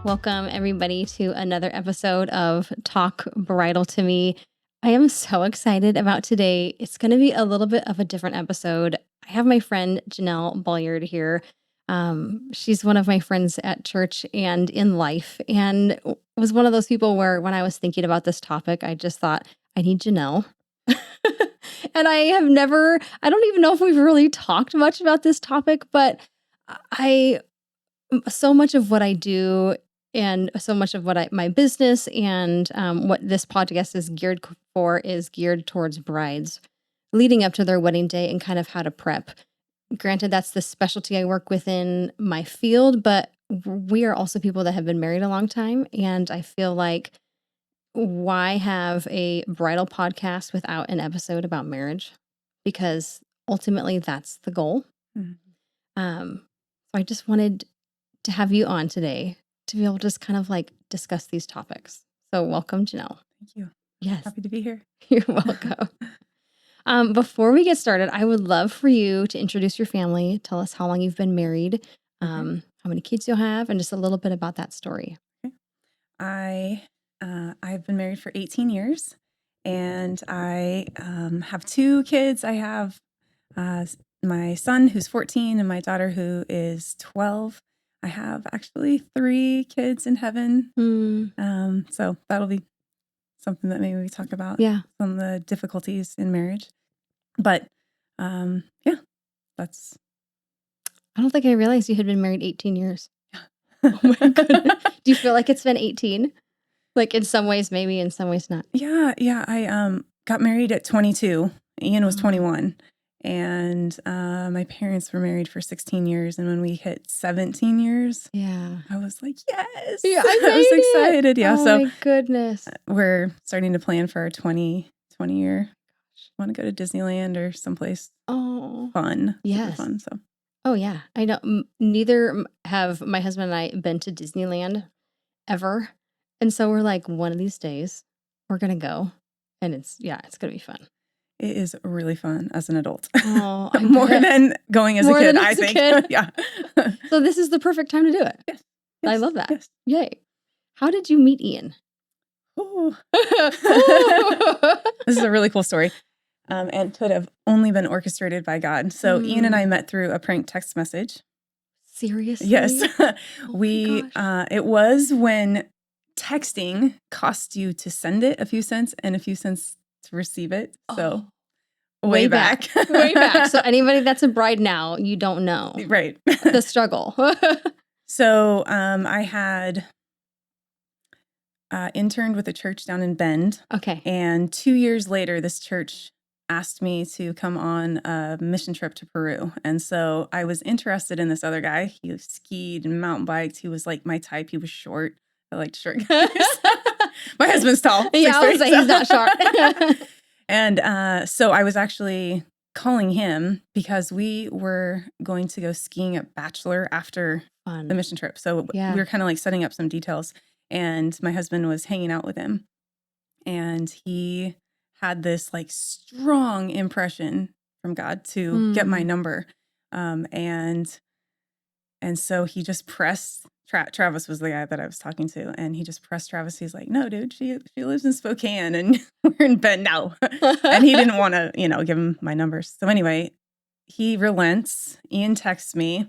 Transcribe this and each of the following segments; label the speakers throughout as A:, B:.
A: Welcome, everybody, to another episode of Talk Bridal to Me. I am so excited about today. It's going to be a little bit of a different episode. I have my friend Jenelle Bolyard here. She's one of my friends at church and in life, and was one of those people where when I was thinking about this topic, I just thought, I need Jenelle. And I don't even know if we've really talked much about this topic, but so much of what I do and so much of what my business and what this podcast is geared for is geared towards brides leading up to their wedding day and kind of how to prep. Granted, that's the specialty I work within my field, but we are also people that have been married a long time. And I feel like, why have a bridal podcast without an episode about marriage? Because ultimately that's the goal. So I just wanted to have you on today to be able to just kind of like discuss these topics. So welcome, Jenelle.
B: Thank you.
A: Yes.
B: Happy to be here.
A: You're welcome. Before we get started, I would love for you to introduce your family. Tell us how long you've been married, how many kids you'll have, and just a little bit about that story.
B: Okay. I've been married for 18 years, and I have 2 kids. I have my son who's 14 and my daughter who is 12. I have actually 3 kids in heaven. So that'll be something that maybe we talk about.
A: Yeah.
B: Some of the difficulties in marriage. But that's.
A: I don't think I realized you had been married 18 years. Oh my goodness. Do you feel like it's been 18? Like in some ways, maybe, in some ways not.
B: Yeah. I got married at 22. Ian was 21. And my parents were married for 16 years. And when we hit 17 years, I was like, yes.
A: Yeah,
B: I was excited. Yeah.
A: Oh my goodness.
B: We're starting to plan for our 20 year. Want to go to Disneyland or someplace fun.
A: Yes.
B: Super fun. So.
A: Oh, yeah. I know. Neither have my husband and I been to Disneyland ever. And so we're like, one of these days we're going to go. And it's going to be fun.
B: It is really fun as an adult.
A: Oh,
B: more than going as a kid, I think. Yeah.
A: So this is the perfect time to do it.
B: Yes.
A: I love that.
B: Yes.
A: Yay. How did you meet Ian?
B: Oh. This is a really cool story. And could have only been orchestrated by God. So Ian and I met through a prank text message.
A: Seriously?
B: Yes.
A: Oh
B: it was when texting cost you to send it a few cents and a few cents to receive it. So way back.
A: Way back. So anybody that's a bride now, you don't know.
B: Right.
A: The struggle.
B: So I had interned with a church down in Bend.
A: Okay.
B: And 2 years later, this church asked me to come on a mission trip to Peru. And so I was interested in this other guy. He skied and mountain biked. He was like my type. He was short. I liked short guys. My husband's tall.
A: Yeah, I was like, he's not short.
B: And so I was actually calling him because we were going to go skiing at Bachelor after the mission trip. So we were kind of like setting up some details. And my husband was hanging out with him. And he had this like strong impression from God to get my number. And so he just pressed, Travis was the guy that I was talking to, and he just pressed Travis. He's like, no, dude, she lives in Spokane and we're in Bend now. And he didn't want to, give him my numbers. So anyway, he relents. Ian texts me.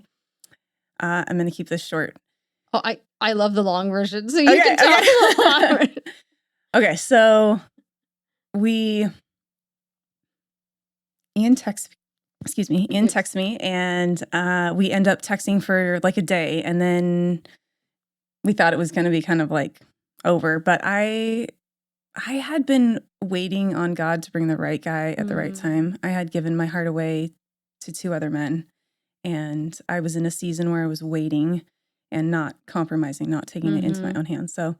B: I'm going to keep this short.
A: Oh, I love the long version. So you can tell the long version.
B: Okay, so Ian texts me, and we end up texting for like a day, and then we thought it was going to be kind of like over. But I had been waiting on God to bring the right guy at the right time. I had given my heart away to 2 other men, and I was in a season where I was waiting and not compromising, not taking it into my own hands. So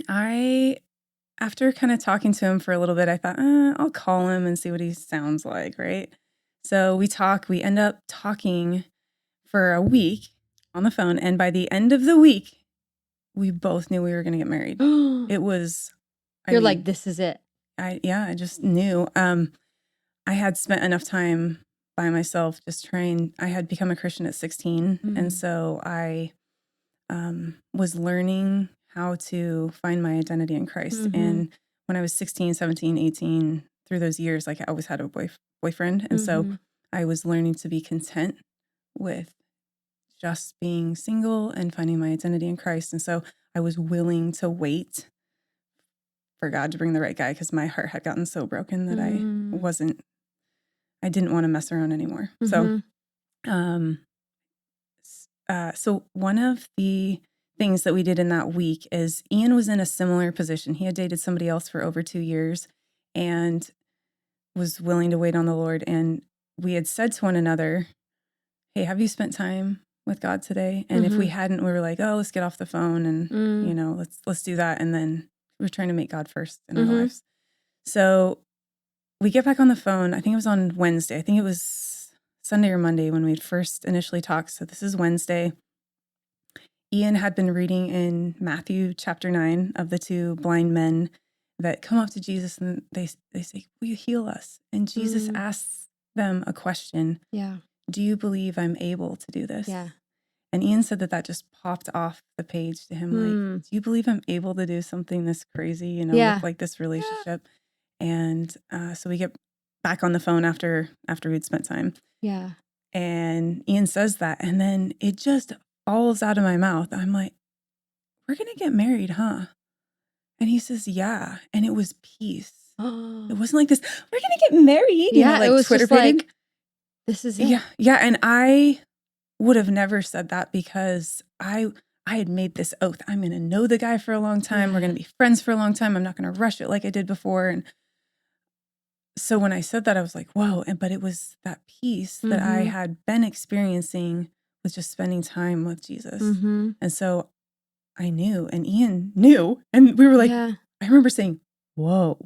B: after kind of talking to him for a little bit, I thought, I'll call him and see what he sounds like, right? So we end up talking for a week on the phone. And by the end of the week, we both knew we were going to get married. It was...
A: You're like, this is it.
B: I just knew. I had spent enough time by myself just trying. I had become a Christian at 16. And so I was learning how to find my identity in Christ.
A: Mm-hmm.
B: And when I was 16, 17, 18, through those years, like I always had a boyfriend. And so I was learning to be content with just being single and finding my identity in Christ. And so I was willing to wait for God to bring the right guy because my heart had gotten so broken that I didn't want to mess around anymore. So one of the things that we did in that week is Ian was in a similar position. He had dated somebody else for over 2 years and was willing to wait on the Lord. And we had said to one another, hey, have you spent time with God today? And if we hadn't, we were like, oh, let's get off the phone and, let's do that. And then we're trying to make God first in our lives. So we get back on the phone. I think it was on Wednesday. I think it was Sunday or Monday when we had first initially talked. So this is Wednesday. Ian had been reading in Matthew chapter 9 of the 2 blind men that come up to Jesus and they say, will you heal us? And Jesus asks them a question.
A: Yeah.
B: Do you believe I'm able to do this?
A: Yeah.
B: And Ian said that just popped off the page to him. Like, do you believe I'm able to do something this crazy, with like this relationship? And so we get back on the phone after we'd spent time.
A: Yeah.
B: And Ian says that. And then it just falls out of my mouth. I'm like, we're going to get married, huh? And he says, yeah. And it was peace. It wasn't like this, we're going to get married.
A: Yeah, it was
B: Twitter
A: just like, this is it.
B: Yeah. Yeah. And I would have never said that because I had made this oath. I'm going to know the guy for a long time. We're going to be friends for a long time. I'm not going to rush it like I did before. And so when I said that, I was like, whoa. But it was that peace that I had been experiencing with just spending time with Jesus. And so I knew, and Ian knew, and we were like, I remember saying, whoa,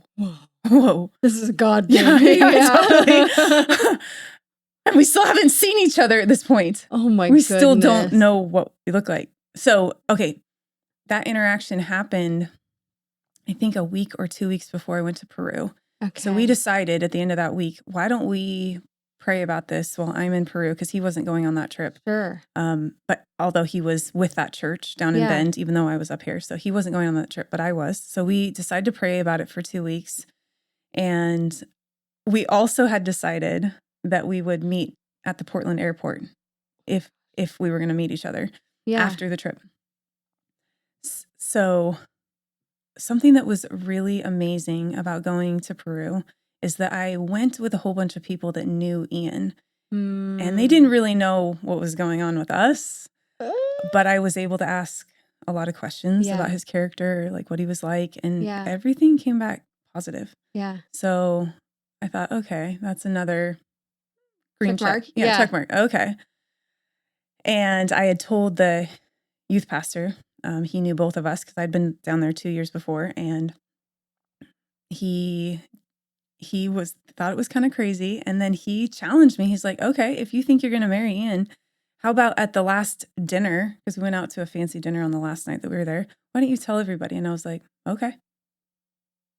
A: this is a God
B: thing.
A: Yeah.
B: Totally. And we still haven't seen each other at this point.
A: Oh my
B: We
A: goodness.
B: still don't know what we look like. So, okay, that interaction happened, I think a week or 2 weeks before I went to Peru.
A: Okay.
B: So we decided at the end of that week, why don't we pray about this while I'm in Peru? Because he wasn't going on that trip.
A: Sure.
B: But although he was with that church down in Bend, even though I was up here. So he wasn't going on that trip, but I was. So we decided to pray about it for 2 weeks. And we also had decided that we would meet at the Portland airport if we were going to meet each other after the trip. So something that was really amazing about going to Peru is that I went with a whole bunch of people that knew Ian. And they didn't really know what was going on with us, but I was able to ask a lot of questions about his character, like what he was like, and everything came back positive. Yeah. So I thought, okay, that's another green check mark. Yeah, check mark. Okay. And I had told the youth pastor, he knew both of us because I'd been down there 2 years before, and he thought it was kind of crazy. And then he challenged me. He's like, okay, if you think you're going to marry Ian, how about at the last dinner? Because we went out to a fancy dinner on the last night that we were there. Why don't you tell everybody? And I was like, okay.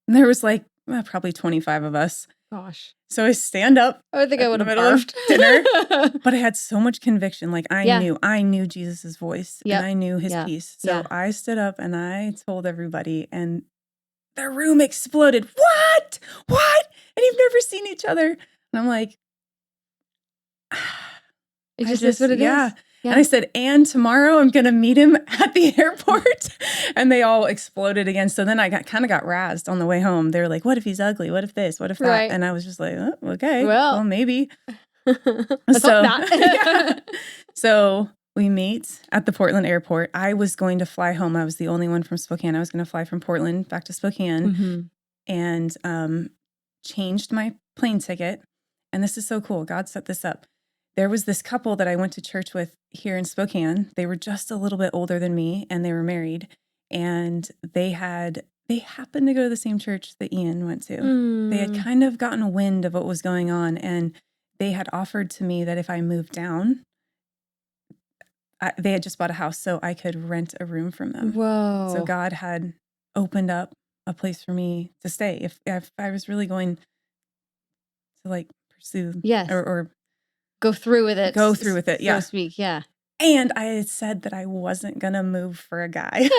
B: And there was like probably 25 of us.
A: Gosh.
B: So I stand up.
A: I think I would have
B: barfed dinner, but I had so much conviction. Like I knew Jesus's voice and I knew his peace. So I stood up and I told everybody, and the room exploded. What? And you've never seen each other? And I'm like,
A: it just is what it is.
B: Yeah. And I said, and tomorrow I'm going to meet him at the airport. And they all exploded again. So then I kind of got razzed on the way home. They were like, what if he's ugly? What if this? What if that? Right. And I was just like, oh, okay, well maybe. So we meet at the Portland airport. I was going to fly home. I was the only one from Spokane. I was going to fly from Portland back to Spokane and changed my plane ticket. And this is so cool. God set this up. There was this couple that I went to church with here in Spokane. They were just a little bit older than me, and they were married. And they happened to go to the same church that Ian went to. They had kind of gotten a wind of what was going on, and they had offered to me that if I moved down, they had just bought a house, so I could rent a room from them. Whoa! So God had opened up a place for me to stay if I was really going to like pursue, or go through with it,
A: so to speak. Yeah.
B: And I had said that I wasn't going to move for a guy.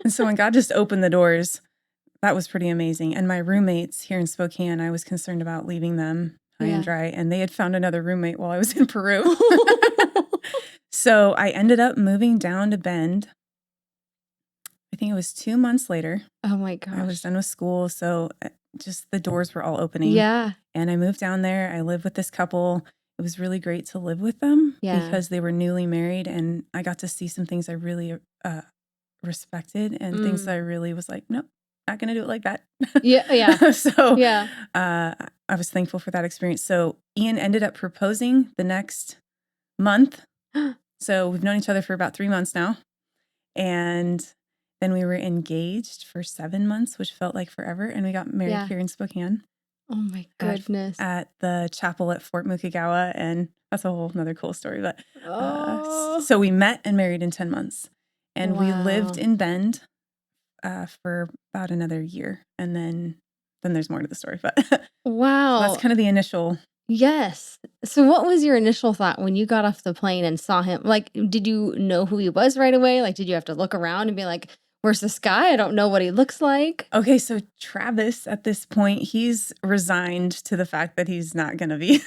B: And so when God just opened the doors, that was pretty amazing. And my roommates here in Spokane, I was concerned about leaving them high and dry. And they had found another roommate while I was in Peru. So I ended up moving down to Bend. I think it was 2 months later.
A: Oh my gosh.
B: I was done with school. So just the doors were all opening.
A: Yeah.
B: And I moved down there. I lived with this couple. It was really great to live with them because they were newly married. And I got to see some things I really respected and things that I really was like, nope, not going to do it like that.
A: Yeah.
B: So I was thankful for that experience. So Ian ended up proposing the next month. So we've known each other for about 3 months now. And then we were engaged for 7 months, which felt like forever. And we got married here in Spokane.
A: Oh my goodness.
B: At the chapel at Fort Mukagawa. And that's a whole nother cool story. But so we met and married in 10 months. And we lived in Bend for about another year. And then there's more to the story. But
A: wow.
B: So that's kind of the initial.
A: Yes. So what was your initial thought when you got off the plane and saw him? Like, did you know who he was right away? Like, did you have to look around and be like, where's this guy? I don't know what he looks like.
B: Okay, so Travis, at this point, he's resigned to the fact that he's not going to be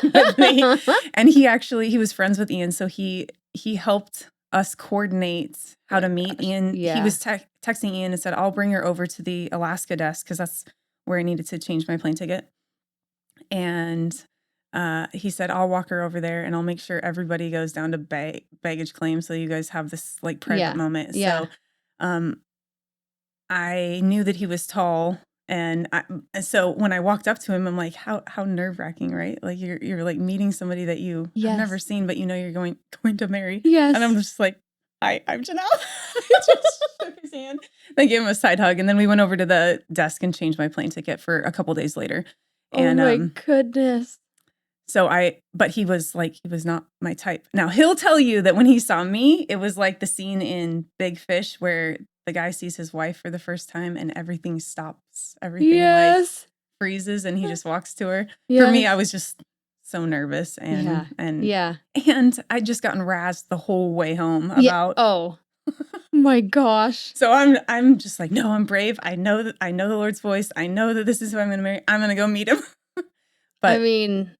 B: with me. And he was friends with Ian, so he helped us coordinate how to meet Ian. He was texting Ian and said, I'll bring her over to the Alaska desk because that's where I needed to change my plane ticket. And he said, I'll walk her over there and I'll make sure everybody goes down to baggage claim so you guys have this like private moment. So I knew that he was tall. And so when I walked up to him, I'm like, how nerve-wracking, right? Like you're like meeting somebody that you have never seen, but you know you're going to marry.
A: Yes.
B: And I'm just like, hi, I'm Jenelle. I just shook his hand. Then gave him a side hug. And then we went over to the desk and changed my plane ticket for a couple days later. And,
A: oh my goodness.
B: So but he was not my type. Now he'll tell you that when he saw me, it was like the scene in Big Fish where the guy sees his wife for the first time and everything stops. Everything like freezes and he just walks to her. For me, I was just so nervous and I just gotten razzed the whole way home about
A: oh my gosh.
B: So I'm just like, no, I'm brave. I know the Lord's voice. I know that this is who I'm going to marry. I'm going to go meet him. But
A: I mean,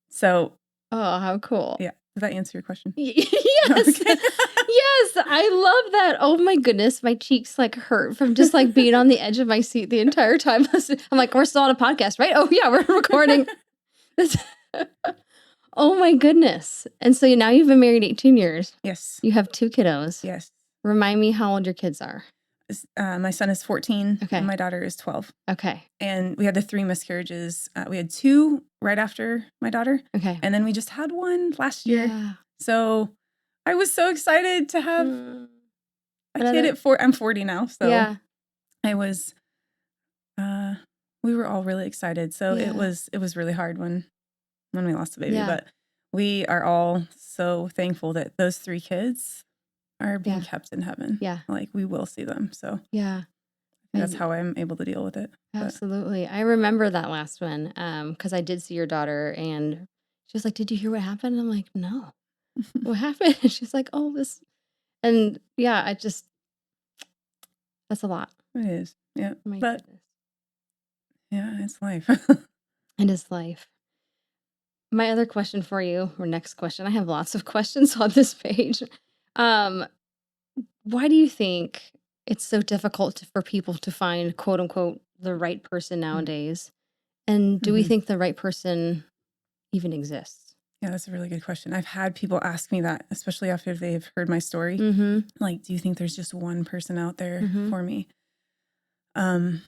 B: so.
A: Oh, how cool.
B: Yeah. Did that answer your question?
A: Yes. Okay. Yes. I love that. Oh my goodness. My cheeks like hurt from just like being on the edge of my seat the entire time. I'm like, we're still on a podcast, right? Oh yeah, we're recording. Oh my goodness. And so now you've been married 18 years.
B: Yes.
A: You have 2 kiddos.
B: Yes.
A: Remind me how old your kids are.
B: My son is 14.
A: Okay.
B: And my daughter is 12.
A: Okay.
B: And we had the 3 miscarriages. We had 2 right after my daughter.
A: Okay.
B: And then we just had 1 last year.
A: Yeah.
B: So I was so excited to have a kid at 4. I'm 40 now. So I was, we were all really excited. So it was really hard when we lost the baby. Yeah. But we are all so thankful that those 3 kids are being kept in heaven. Yeah. Like we will see them. So that's how I'm able to deal with it.
A: Absolutely. But I remember that last one because I did see your daughter and she was like, did you hear what happened? And I'm like, no. What happened? And she's like, oh, this. And that's a lot.
B: It is. Yeah. But it's life.
A: It is life. My other question for you, or next question, I have lots of questions on this page. Why do you think it's so difficult for people to find, quote unquote, the right person nowadays? And do we think the right person even exists?
B: Yeah, that's a really good question. I've had people ask me that, especially after they've heard my story. Like, do you think there's just one person out there for me? I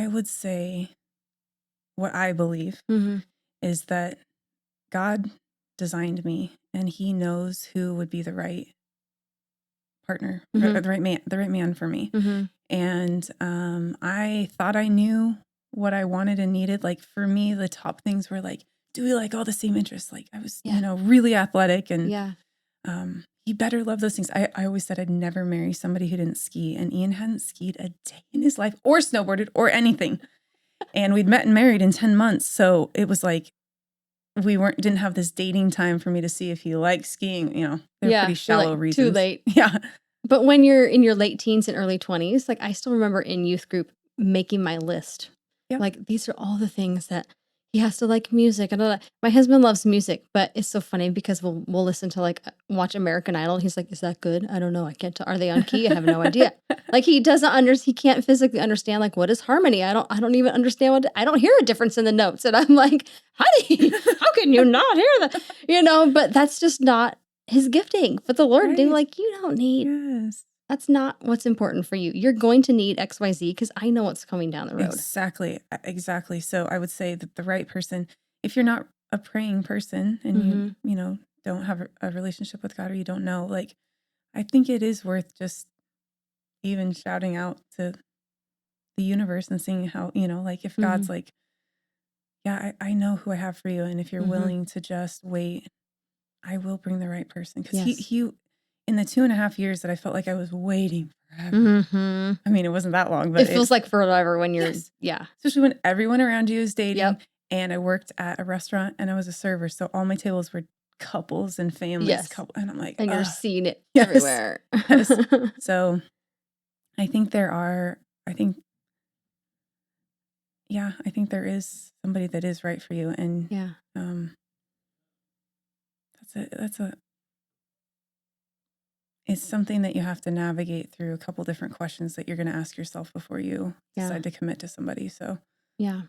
B: would say what I believe is that God designed me and he knows who would be the right partner, or the right man for me. And I thought I knew what I wanted and needed. Like for me, the top things were like, do we like all the same interests? Like I was, really athletic and he better love those things. I always said I'd never marry somebody who didn't ski, and Ian hadn't skied a day in his life or snowboarded or anything. And we'd met and married in 10 months. So it was like, we didn't have this dating time for me to see if he liked skiing. You know, they're pretty shallow
A: like,
B: reasons.
A: too late.
B: Yeah.
A: But when you're in your late teens and early 20s, like I still remember in youth group making my list.
B: Yeah.
A: Like these are all the things that he has to like music. And my husband loves music, but it's so funny because we'll listen to like watch American Idol. And he's like, "Is that good? I don't know. I can't tell. Are they on key? I have no idea." Like he doesn't he can't physically understand like what is harmony. I don't even understand I don't hear a difference in the notes. And I'm like, "Honey, how can you not hear that?" You know, but that's just not his gifting. But the Lord knew, like, you don't need.
B: Yes.
A: That's not what's important for you. You're going to need XYZ because I know what's coming down the road.
B: Exactly. So I would say that the right person, if you're not a praying person and you know, don't have a relationship with God or you don't know, like, I think it is worth just even shouting out to the universe and seeing how, you know, like if God's like, yeah, I know who I have for you. And if you're willing to just wait, I will bring the right person. Because he in the 2.5 years that I felt like I was waiting forever. I mean, it wasn't that long, but
A: it feels like forever when you're,
B: especially when everyone around you is dating. Yep. And I worked at a restaurant and I was a server. So all my tables were couples and families. And I'm like,
A: and you're seeing it everywhere.
B: Yes. So I think there is somebody that is right for you. And it's something that you have to navigate through a couple different questions that you're going to ask yourself before you decide to commit to somebody. So,
A: yeah.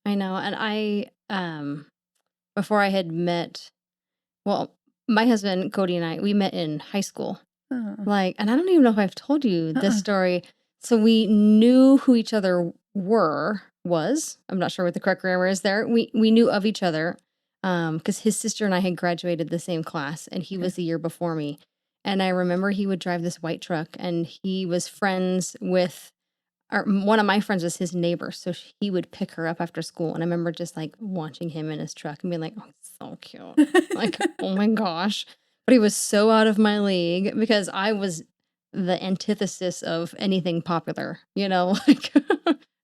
A: I know. And I, before I had met, well, my husband, Cody, and we met in high school. Like, and I don't even know if I've told you this story. So we knew who each other was. I'm not sure what the correct grammar is there. We knew of each other. Because his sister and I had graduated the same class and he was the year before me. And I remember he would drive this white truck and he was friends with, or one of my friends was his neighbor. So he would pick her up after school. And I remember just like watching him in his truck and being like, "Oh, he's so cute." Like, oh my gosh. But he was so out of my league because I was the antithesis of anything popular, you know, like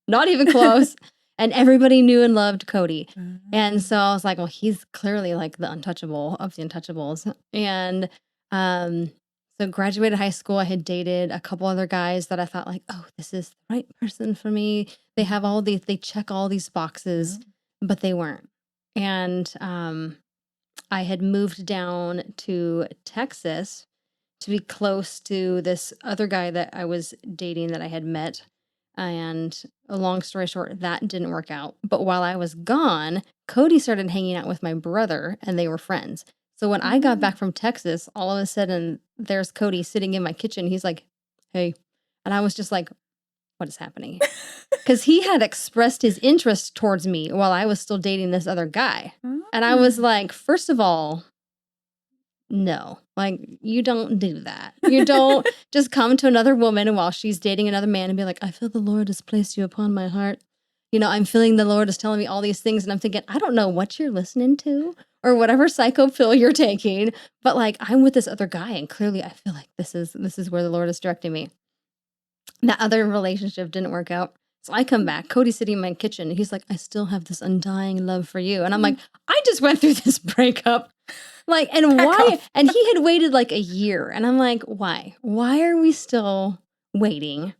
A: not even close. And everybody knew and loved Cody. And so I was like, well, he's clearly like the untouchable of the untouchables. And so graduated high school. I had dated a couple other guys that I thought like, oh, this is the right person for me. They have they check all these boxes, but they weren't. And I had moved down to Texas to be close to this other guy that I was dating that I had met. And a long story short, that didn't work out. But while I was gone, Cody started hanging out with my brother and they were friends. So when I got back from Texas, all of a sudden there's Cody sitting in my kitchen. He's like, "Hey." And I was just like, what is happening? Because he had expressed his interest towards me while I was still dating this other guy. And I was like, first of all, no, like you don't do that. You don't just come to another woman while she's dating another man and be like, "I feel the Lord has placed you upon my heart. You know, I'm feeling the Lord is telling me all these things." And I'm thinking, I don't know what you're listening to or whatever psycho pill you're taking, but like I'm with this other guy and clearly I feel like this is where the Lord is directing me. That other relationship didn't work out. So I come back, Cody's sitting in my kitchen and he's like, "I still have this undying love for you." And I'm like, I just went through this breakup. Like, and why? And he had waited like a year. And I'm like, why? Why are we still waiting?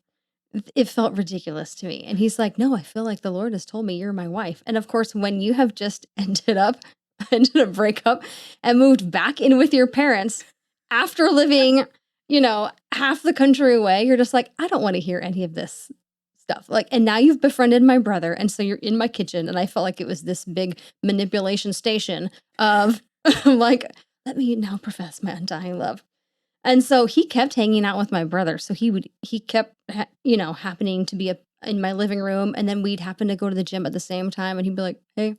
A: It felt ridiculous to me. And he's like, "No, I feel like the Lord has told me you're my wife." And of course, when you have just ended a breakup and moved back in with your parents after living, you know, half the country away, you're just like, I don't want to hear any of this stuff. Like, and now you've befriended my brother. And so you're in my kitchen. And I felt like it was this big manipulation station of like, let me now profess my undying love. And so he kept hanging out with my brother. So he kept, happening to be in my living room. And then we'd happen to go to the gym at the same time. And he'd be like, "Hey."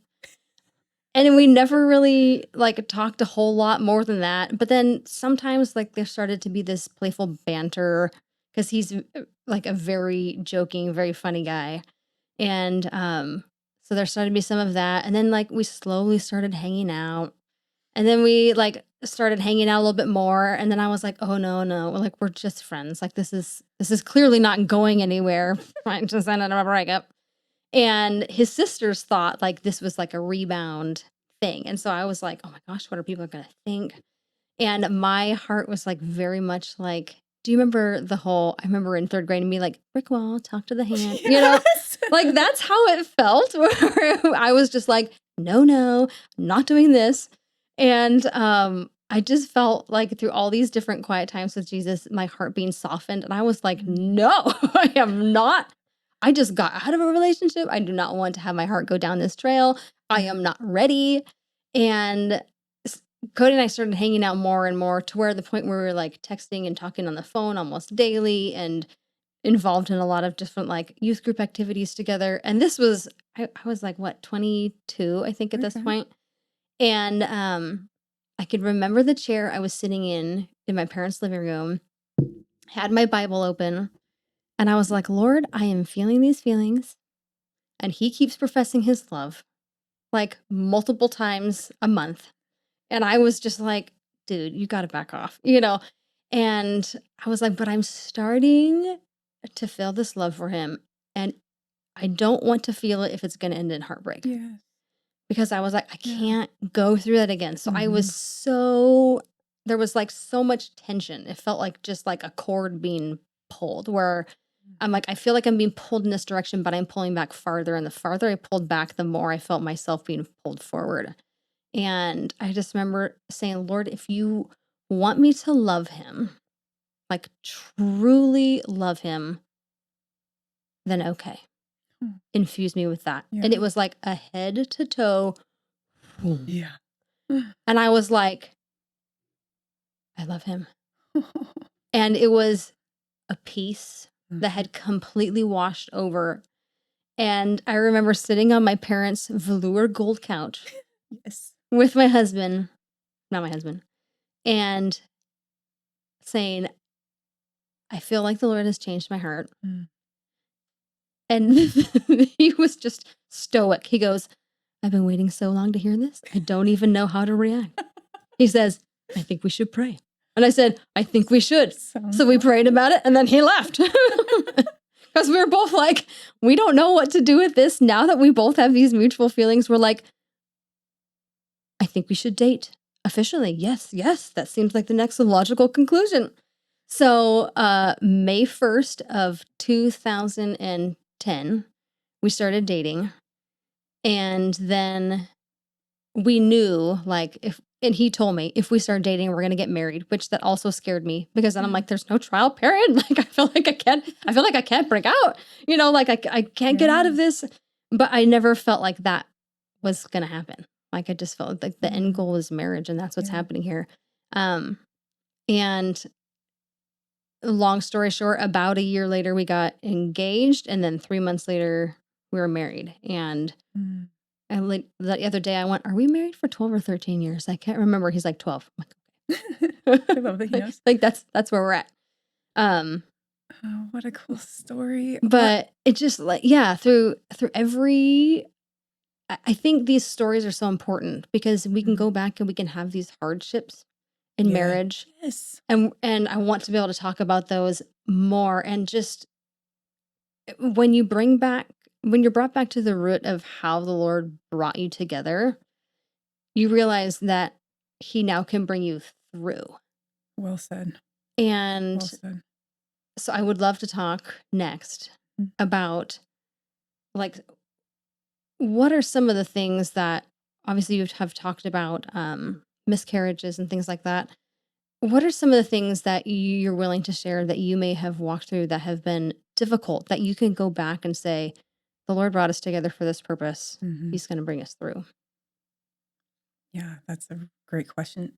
A: And we never really like talked a whole lot more than that. But then sometimes like there started to be this playful banter because he's like a very joking, very funny guy. And so there started to be some of that. And then like we slowly started hanging out. And then we like started hanging out a little bit more. And then I was like, oh no, like we're just friends. Like this is clearly not going anywhere. Trying to sign out of a breakup. And his sisters thought like this was like a rebound thing. And so I was like, oh my gosh, what are people going to think? And my heart was like very much like, do you remember I remember in third grade and me like, brick wall, talk to the hand,
B: Yes.
A: like that's how it felt. Where I was just like, no, not doing this. And I just felt like through all these different quiet times with Jesus, my heart being softened. And I was like, no, I am not. I just got out of a relationship. I do not want to have my heart go down this trail. I am not ready. And Cody and I started hanging out more and more to where the point where we were like texting and talking on the phone almost daily and involved in a lot of different like youth group activities together. And this was, I was like, what, 22, I think at this point. And I could remember the chair I was sitting in my parents' living room, had my Bible open, and I was like, Lord, I am feeling these feelings. And he keeps professing his love like multiple times a month. And I was just like, dude, you got to back off, And I was like, but I'm starting to feel this love for him. And I don't want to feel it if it's going to end in heartbreak.
B: Yeah.
A: Because I was like, I can't go through that again. So I was there was like so much tension. It felt like just like a cord being pulled where I'm like, I feel like I'm being pulled in this direction, but I'm pulling back farther. And the farther I pulled back, the more I felt myself being pulled forward. And I just remember saying, Lord, if you want me to love him, like truly love him, then okay. Infuse me with that.
B: Yeah.
A: And it was like a head to toe.
B: Yeah.
A: And I was like, I love him. And it was a peace that had completely washed over. And I remember sitting on my parents' velour gold couch with my husband, not my husband, and saying, I feel like the Lord has changed my heart. And he was just stoic. He goes, I've been waiting so long to hear this. I don't even know how to react. He says, I think we should pray. And I said, I think we should. So we prayed about it and then he left. Because we were both like, we don't know what to do with this. Now that we both have these mutual feelings, we're like, I think we should date officially. Yes, that seems like the next logical conclusion. So May 1st of 2010, we started dating. And then we knew and he told me if we start dating, we're going to get married, which that also scared me because then I'm like, there's no trial period. Like, I feel like I can't break out, I can't get out of this. But I never felt like that was going to happen. Like, I just felt like the end goal is marriage and that's what's happening here. And long story short, about a year later, we got engaged. And then 3 months later, we were married. And the other day I went, are we married for 12 or 13 years? I can't remember. He's like 12. I'm like, okay. I love that he knows. Like that's where we're at.
B: Oh, what a cool story.
A: But it just through every, I think these stories are so important because we can go back and we can have these hardships in marriage.
B: Yes.
A: And I want to be able to talk about those more. And just when you're brought back to the root of how the Lord brought you together, you realize that he now can bring you through.
B: Well said.
A: And so I would love to talk next about like, what are some of the things that obviously you have talked about, miscarriages and things like that. What are some of the things that you're willing to share that you may have walked through that have been difficult that you can go back and say, the Lord brought us together for this purpose. He's going to bring us through.
B: Yeah, that's a great question.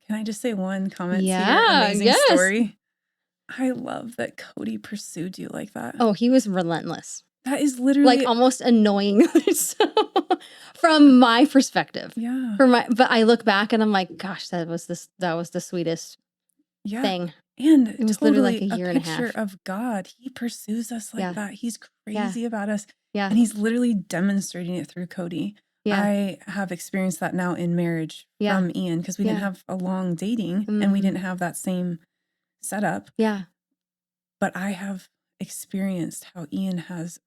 B: Can I just say one comment to your amazing story? I love that Cody pursued you like that.
A: Oh, he was relentless.
B: That is literally
A: like almost annoying from my perspective.
B: Yeah.
A: But I look back and I'm like, gosh, that was the sweetest thing.
B: And
A: it was
B: totally
A: literally like a year and a half.
B: A picture of God. He pursues us like that. He's crazy about us.
A: Yeah.
B: And he's literally demonstrating it through Cody. Yeah. I have experienced that now in marriage from Ian because we didn't have a long dating and we didn't have that same setup.
A: Yeah.
B: But I have experienced how Ian has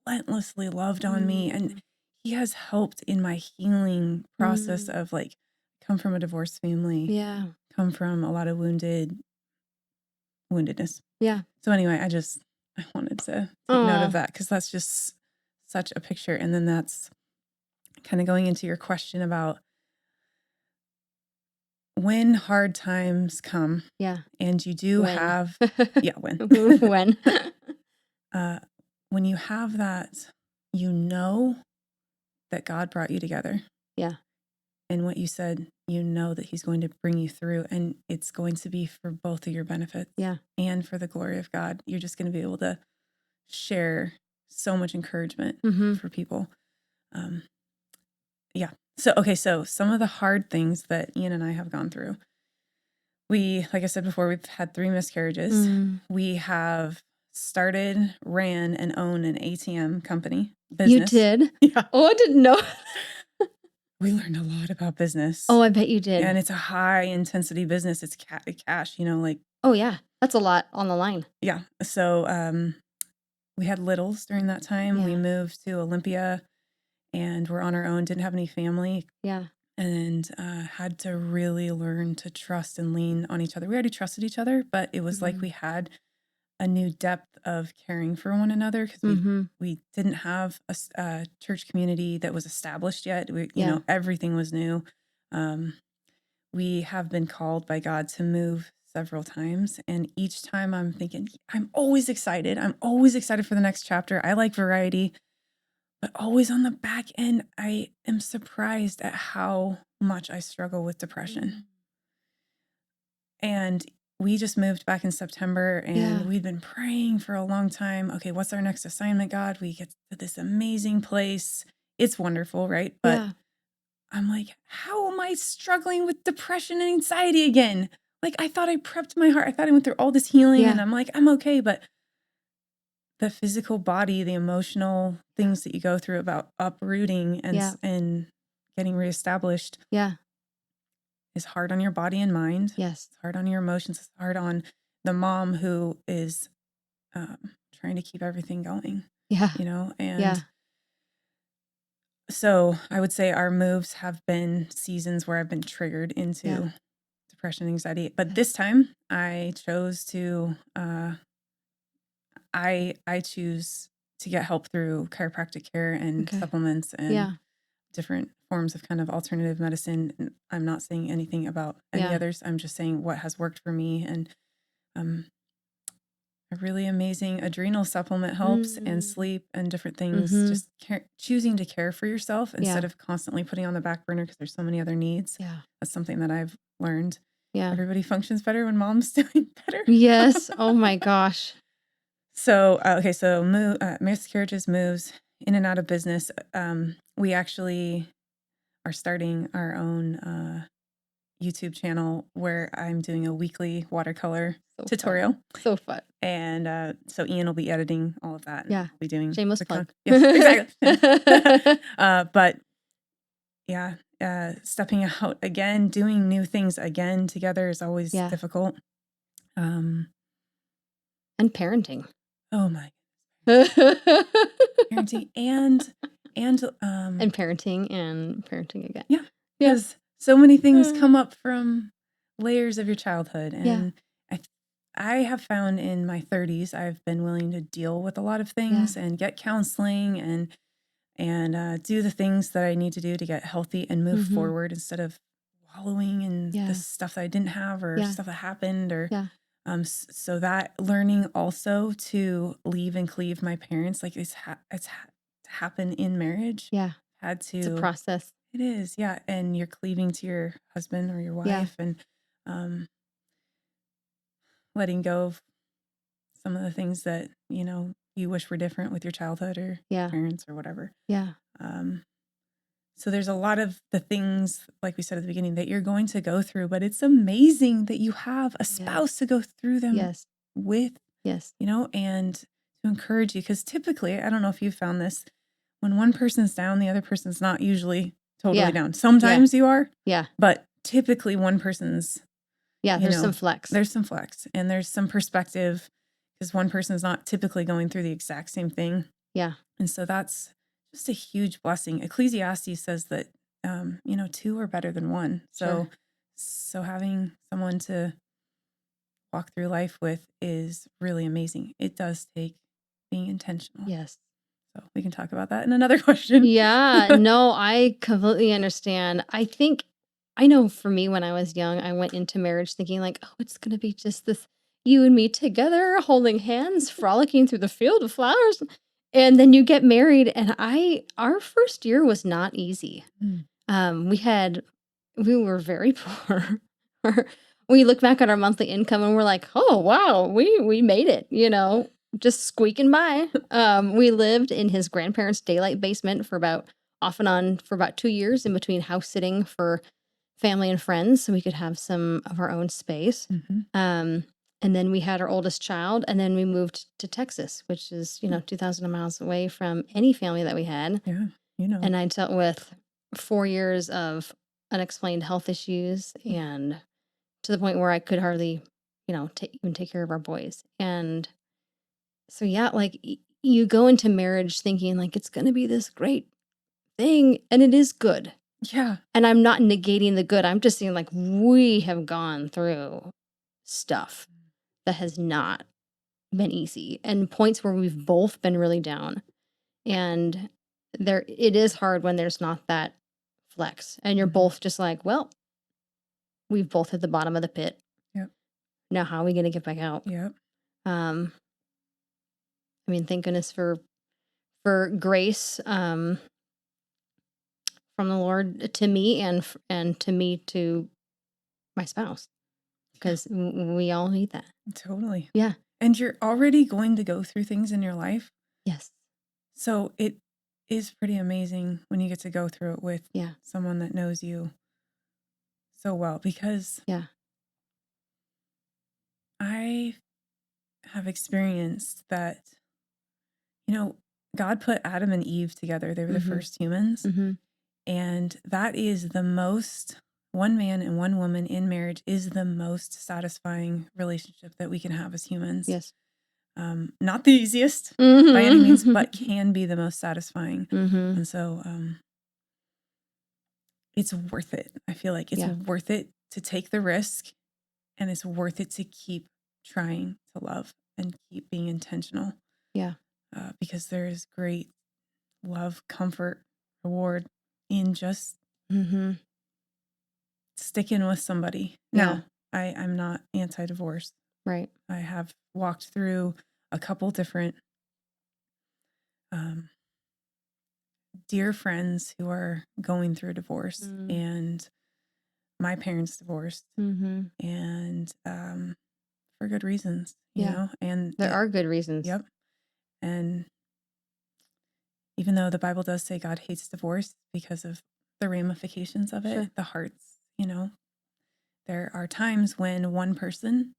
B: relentlessly loved on me, and he has helped in my healing process of like, come from a divorced family, come from a lot of woundedness.
A: Yeah.
B: So anyway, I wanted to take note of that, because that's just such a picture. And then that's kind of going into your question about when hard times come.
A: Yeah.
B: And you do
A: when.
B: have, when. When you have that, you know that God brought you together.
A: Yeah.
B: And what you said, you know that he's going to bring you through, and it's going to be for both of your benefits.
A: Yeah.
B: And for the glory of God. You're just going to be able to share so much encouragement for people. So some of the hard things that Ian and I have gone through. Like I said before, we've had 3 miscarriages. We have started, ran, and own an ATM company business.
A: You did?
B: Yeah.
A: Oh, I didn't know.
B: We learned a lot about business.
A: Oh, I bet you did.
B: And it's a high intensity business. It's cash, like.
A: Oh yeah, that's a lot on the line.
B: Yeah. So we had littles during that time.
A: Yeah.
B: We moved to Olympia, and we're on our own. Didn't have any family.
A: Yeah.
B: And had to really learn to trust and lean on each other. We already trusted each other, but it was like we had a new depth of caring for one another, because we didn't have a church community that was established yet. You know, everything was new. We have been called by God to move several times, and each time I'm thinking, I'm always excited. I'm always excited for the next chapter. I like variety, but always on the back end, I am surprised at how much I struggle with depression. And we just moved back in September, and we'd been praying for a long time. Okay, what's our next assignment, God? We get to this amazing place. It's wonderful, right? But I'm like, how am I struggling with depression and anxiety again? Like, I thought I prepped my heart. I thought I went through all this healing, and I'm like, I'm okay. But the physical body, the emotional things that you go through about uprooting and getting reestablished. Is hard on your body and mind.
A: Yes.
B: It's hard on your emotions. It's hard on the mom who is trying to keep everything going.
A: Yeah.
B: And so I would say our moves have been seasons where I've been triggered into depression and anxiety. But this time I chose to, I choose to get help through chiropractic care and supplements and different forms of kind of alternative medicine. And I'm not saying anything about any others. I'm just saying what has worked for me. And a really amazing adrenal supplement helps, and sleep and different things. Just choosing to care for yourself instead of constantly putting on the back burner because there's so many other needs. That's something that I've learned. Everybody functions better when mom's doing better.
A: Yes. Oh my gosh.
B: So, miscarriages, moves, in and out of business. We actually are starting our own YouTube channel where I'm doing a weekly watercolor tutorial.
A: Fun. So fun.
B: And so Ian will be editing all of that.
A: Yeah.
B: I'll be doing
A: shameless plug.
B: Yes, exactly. But stepping out again, doing new things again together is always difficult.
A: And parenting.
B: Oh my. Parenting and
A: parenting again.
B: Yeah. Yes. So many things come up from layers of your childhood. And I have found in my 30s, I've been willing to deal with a lot of things and get counseling and do the things that I need to do to get healthy and move forward instead of wallowing in the stuff that I didn't have or stuff that happened or so that learning also to leave and cleave my parents, like it's happened in marriage. Had to.
A: It's a process.
B: It is, yeah. And you're cleaving to your husband or your wife and letting go of some of the things that, you wish were different with your childhood or parents or whatever. So there's a lot of the things, like we said at the beginning, that you're going to go through, but it's amazing that you have a spouse to go through them with, and to encourage you. Because typically, I don't know if you've found this, when one person's down, the other person's not usually totally down. Sometimes you are. But typically one person's,
A: there's some flex.
B: There's some flex and there's some perspective because one person is not typically going through the exact same thing.
A: Yeah.
B: And so that's just a huge blessing. Ecclesiastes says that, two are better than one.
A: Sure.
B: So having someone to walk through life with is really amazing. It does take being intentional.
A: Yes.
B: So we can talk about that in another question.
A: Yeah, no, I completely understand. I know for me when I was young, I went into marriage thinking like, oh, it's going to be just this you and me together holding hands, frolicking through the field of flowers. And then you get married and our first year was not easy.
B: Mm.
A: We were very poor. We look back at our monthly income and we're like, oh wow, we made it, just squeaking by. We lived in his grandparents' daylight basement off and on for about 2 years in between house sitting for family and friends, so we could have some of our own space.
B: Mm-hmm.
A: And then we had our oldest child, and then we moved to Texas, which is 2,000 miles away from any family that we had.
B: Yeah,
A: And I dealt with 4 years of unexplained health issues, and to the point where I could hardly, even take care of our boys. And so, yeah, like you go into marriage thinking like it's going to be this great thing, and it is good.
B: Yeah.
A: And I'm not negating the good. I'm just saying like we have gone through stuff that has not been easy and points where we've both been really down. And it is hard when there's not that flex and you're both just like, well, we've both hit the bottom of the pit.
B: Yep.
A: Now how are we going to get back out?
B: Yep.
A: Thank goodness for grace from the Lord to me and to me to my spouse, because we all need that.
B: Totally.
A: Yeah.
B: And you're already going to go through things in your life.
A: Yes.
B: So it is pretty amazing when you get to go through it with someone that knows you so well, because I have experienced that, God put Adam and Eve together. They were the first humans.
A: Mm-hmm.
B: And that is one man and one woman in marriage is the most satisfying relationship that we can have as humans.
A: Yes.
B: Not the easiest by any means, but can be the most satisfying.
A: Mm-hmm.
B: And so it's worth it. I feel like it's worth it to take the risk, and it's worth it to keep trying to love and keep being intentional.
A: Yeah.
B: Because there is great love, comfort, reward in just sticking with somebody. Now, I'm not anti-divorce.
A: Right.
B: I have walked through a couple different dear friends who are going through a divorce, and my parents divorced, and for good reasons, you know. And
A: there are good reasons.
B: Yep. And even though the Bible does say God hates divorce because of the ramifications of it, the hearts, there are times when one person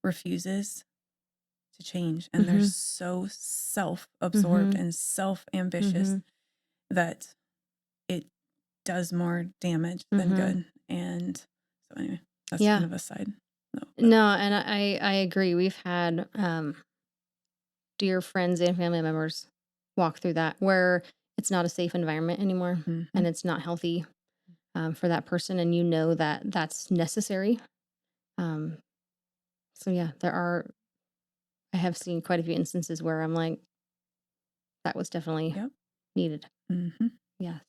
B: refuses to change, and they're so self-absorbed and self-ambitious that it does more damage than good. And so anyway, that's kind of a side note.
A: No, and I agree. We've had dear friends and family members walk through that where it's not a safe environment anymore, and it's not healthy for that person, and that that's necessary. So yeah, I have seen quite a few instances where I'm like, that was definitely needed. Yes.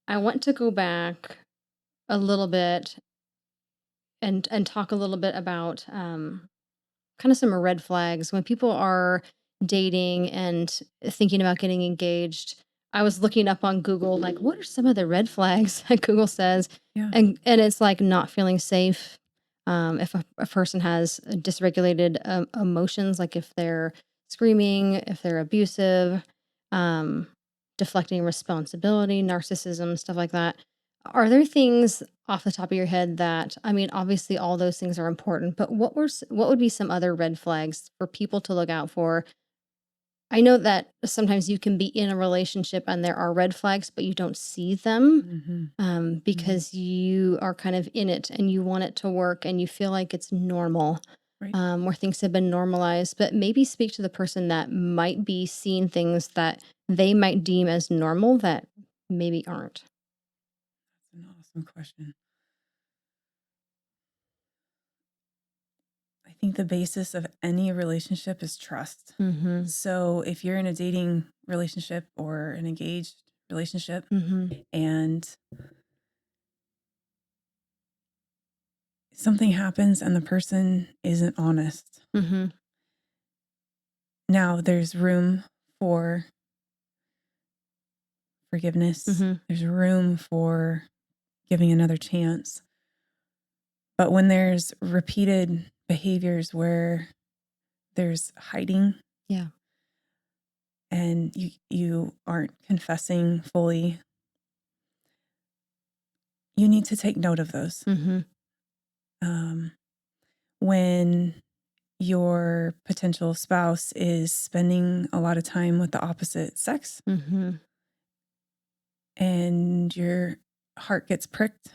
A: I want to go back a little bit and talk a little bit about kind of some red flags when people are dating and thinking about getting engaged. I was looking up on Google, like, what are some of the red flags that Google says?
B: Yeah.
A: And it's like not feeling safe. If a person has dysregulated emotions, like if they're screaming, if they're abusive, deflecting responsibility, narcissism, stuff like that. Are there things off the top of your head that, obviously all those things are important, but what would be some other red flags for people to look out for? I know that sometimes you can be in a relationship and there are red flags, but you don't see them because you are kind of in it and you want it to work and you feel like it's normal.
B: Right.
A: Where things have been normalized, but maybe speak to the person that might be seeing things that they might deem as normal that maybe aren't.
B: That's an awesome question. I think the basis of any relationship is trust.
A: Mm-hmm.
B: So if you're in a dating relationship or an engaged relationship and something happens and the person isn't honest, now there's room for forgiveness. There's room for giving another chance. But when there's repeated behaviors where there's hiding, and you aren't confessing fully, you need to take note of those. When your potential spouse is spending a lot of time with the opposite sex, and your heart gets pricked,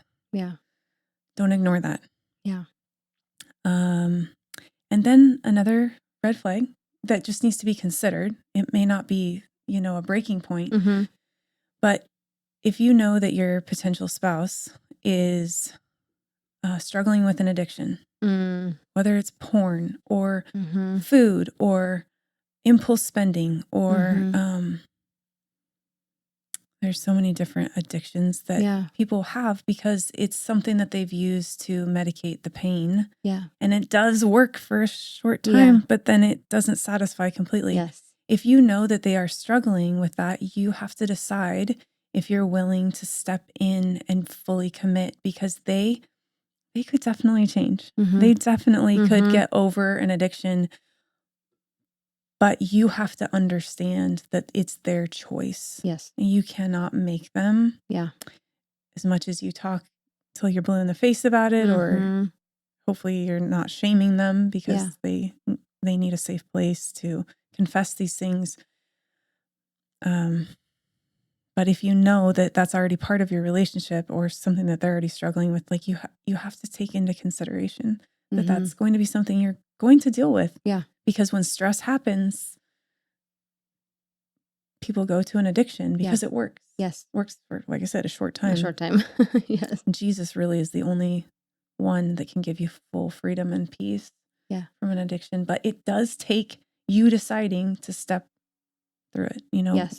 B: don't ignore that. And then another red flag that just needs to be considered. It may not be, a breaking point, but if you know that your potential spouse is struggling with an addiction, whether it's porn or food or impulse spending or there's so many different addictions that people have because it's something that they've used to medicate the pain. And it does work for a short time, but then it doesn't satisfy completely. If you know that they are struggling with that, you have to decide if you're willing to step in and fully commit, because they could definitely change. They definitely could get over an addiction, but you have to understand that it's their choice. You cannot make them. As much as you talk till you're blue in the face about it, or hopefully you're not shaming them because they need a safe place to confess these things. But if you know that that's already part of your relationship or something that they're already struggling with, like you have to take into consideration that that's going to be something you're going to deal with. Because when stress happens, people go to an addiction because it works. Works for, like I said, a short time.
A: Yes.
B: Jesus really is the only one that can give you full freedom and peace from an addiction. But it does take you deciding to step through it,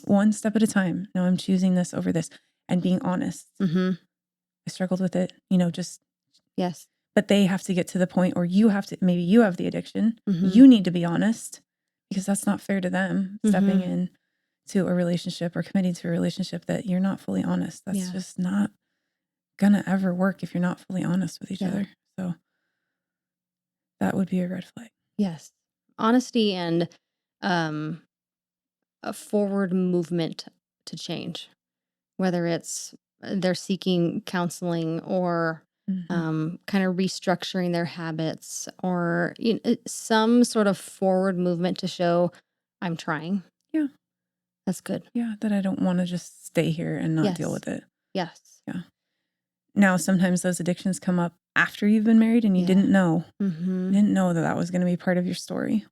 B: one step at a time. No, I'm choosing this over this, and being honest. I struggled with it, just. But they have to get to the point where maybe you have the addiction. You need to be honest, because that's not fair to them stepping in to a relationship or committing to a relationship that you're not fully honest. That's just not gonna ever work if you're not fully honest with each other. So that would be a red flag.
A: Yes. Honesty and a forward movement to change, whether it's they're seeking counseling or kind of restructuring their habits, or some sort of forward movement to show I'm trying. That's good.
B: That I don't want to just stay here and not deal with it. Yeah. Now, sometimes those addictions come up after you've been married and you didn't know. You didn't know that was going to be part of your story.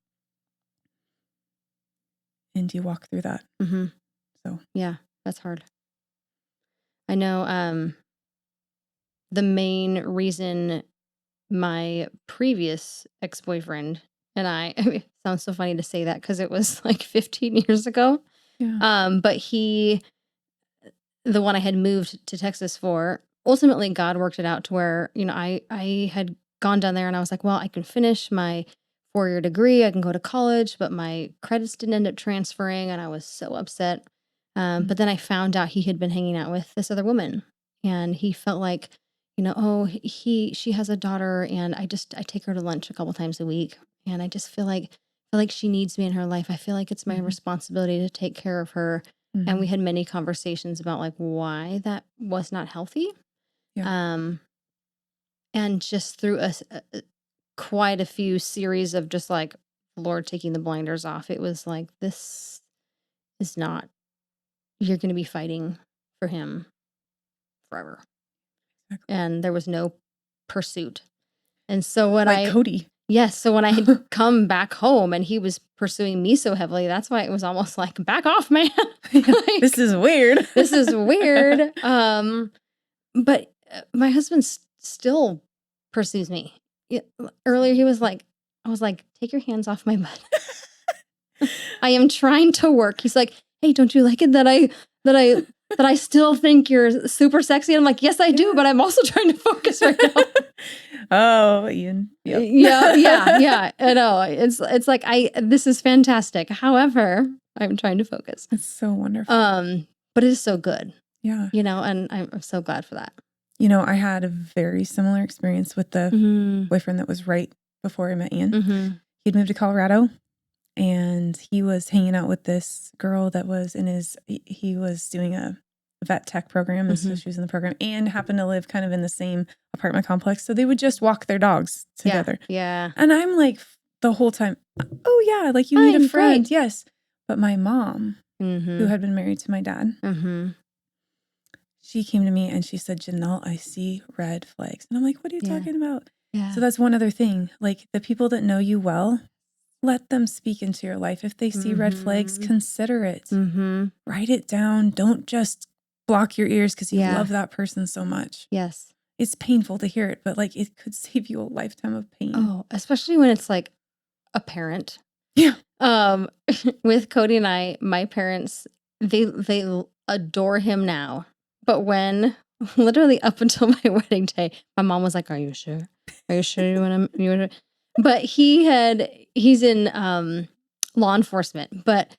B: And you walk through that. So
A: that's hard. I know the main reason my previous ex-boyfriend and I mean, it sounds so funny to say that because it was like 15 years ago. But the one I had moved to Texas for, ultimately God worked it out to where, I had gone down there and I was like, well, I can finish my 4-year degree. I can go to college, but my credits didn't end up transferring. And I was so upset. But then I found out he had been hanging out with this other woman, and he felt like, she has a daughter, and I take her to lunch a couple times a week. And I just feel like she needs me in her life. I feel like it's my responsibility to take care of her. And we had many conversations about like why that was not healthy. And just through quite a few series of just like the Lord taking the blinders off, it was like, this is not, you're going to be fighting for him forever. And there was no pursuit. And so
B: Cody.
A: Yes. So when I had come back home and he was pursuing me so heavily, that's why it was almost like, back off, man. Like,
B: this is weird.
A: This is weird. But my husband still pursues me. Earlier, he was like, I was like, take your hands off my butt. I am trying to work. He's like, hey, don't you like it that I still think you're super sexy? And I'm like, yes, I do, but I'm also trying to focus right now.
B: Oh, Ian. Yep.
A: Yeah. I know. It's like this is fantastic. However, I'm trying to focus.
B: It's so wonderful.
A: But it is so good.
B: Yeah.
A: And I'm so glad for that.
B: I had a very similar experience with the boyfriend that was right before I met Ian.
A: Mm-hmm.
B: He'd moved to Colorado, and he was hanging out with this girl that was he was doing a vet tech program, and so she was in the program, and happened to live kind of in the same apartment complex. So they would just walk their dogs together.
A: Yeah.
B: And I'm like, the whole time, oh yeah, like you need a friend. Great. Yes. But my mom, who had been married to my dad, she came to me and she said, Jenelle, I see red flags. And I'm like, what are you talking about? Yeah. So that's one other thing. Like, the people that know you well, let them speak into your life. If they see red flags, consider it. Write it down. Don't just block your ears because you love that person so much.
A: Yes.
B: It's painful to hear it, but like, it could save you a lifetime of pain.
A: Oh, especially when it's like a parent.
B: Yeah.
A: With Cody and I, my parents, they adore him now. But when, literally up until my wedding day, my mom was like, are you sure? Are you sure you want to? But he's in law enforcement. But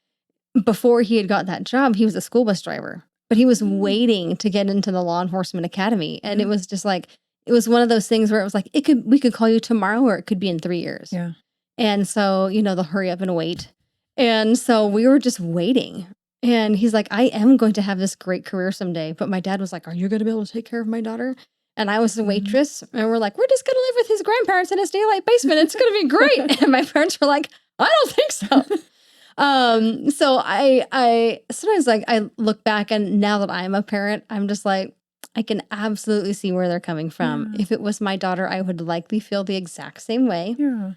A: before he had got that job, he was a school bus driver. But he was waiting to get into the law enforcement academy. And it was just like, it was one of those things where it was like, we could call you tomorrow, or it could be in 3 years.
B: Yeah.
A: And so, they'll hurry up and wait. And so we were just waiting. And he's like, I am going to have this great career someday. But my dad was like, are you going to be able to take care of my daughter? And I was the waitress. And we're like, we're just going to live with his grandparents in his daylight basement. It's going to be great. And my parents were like, I don't think so. So I sometimes, like, I look back, and now that I'm a parent, I'm just like, I can absolutely see where they're coming from. Yeah. If it was my daughter, I would likely feel the exact same way.
B: Yeah.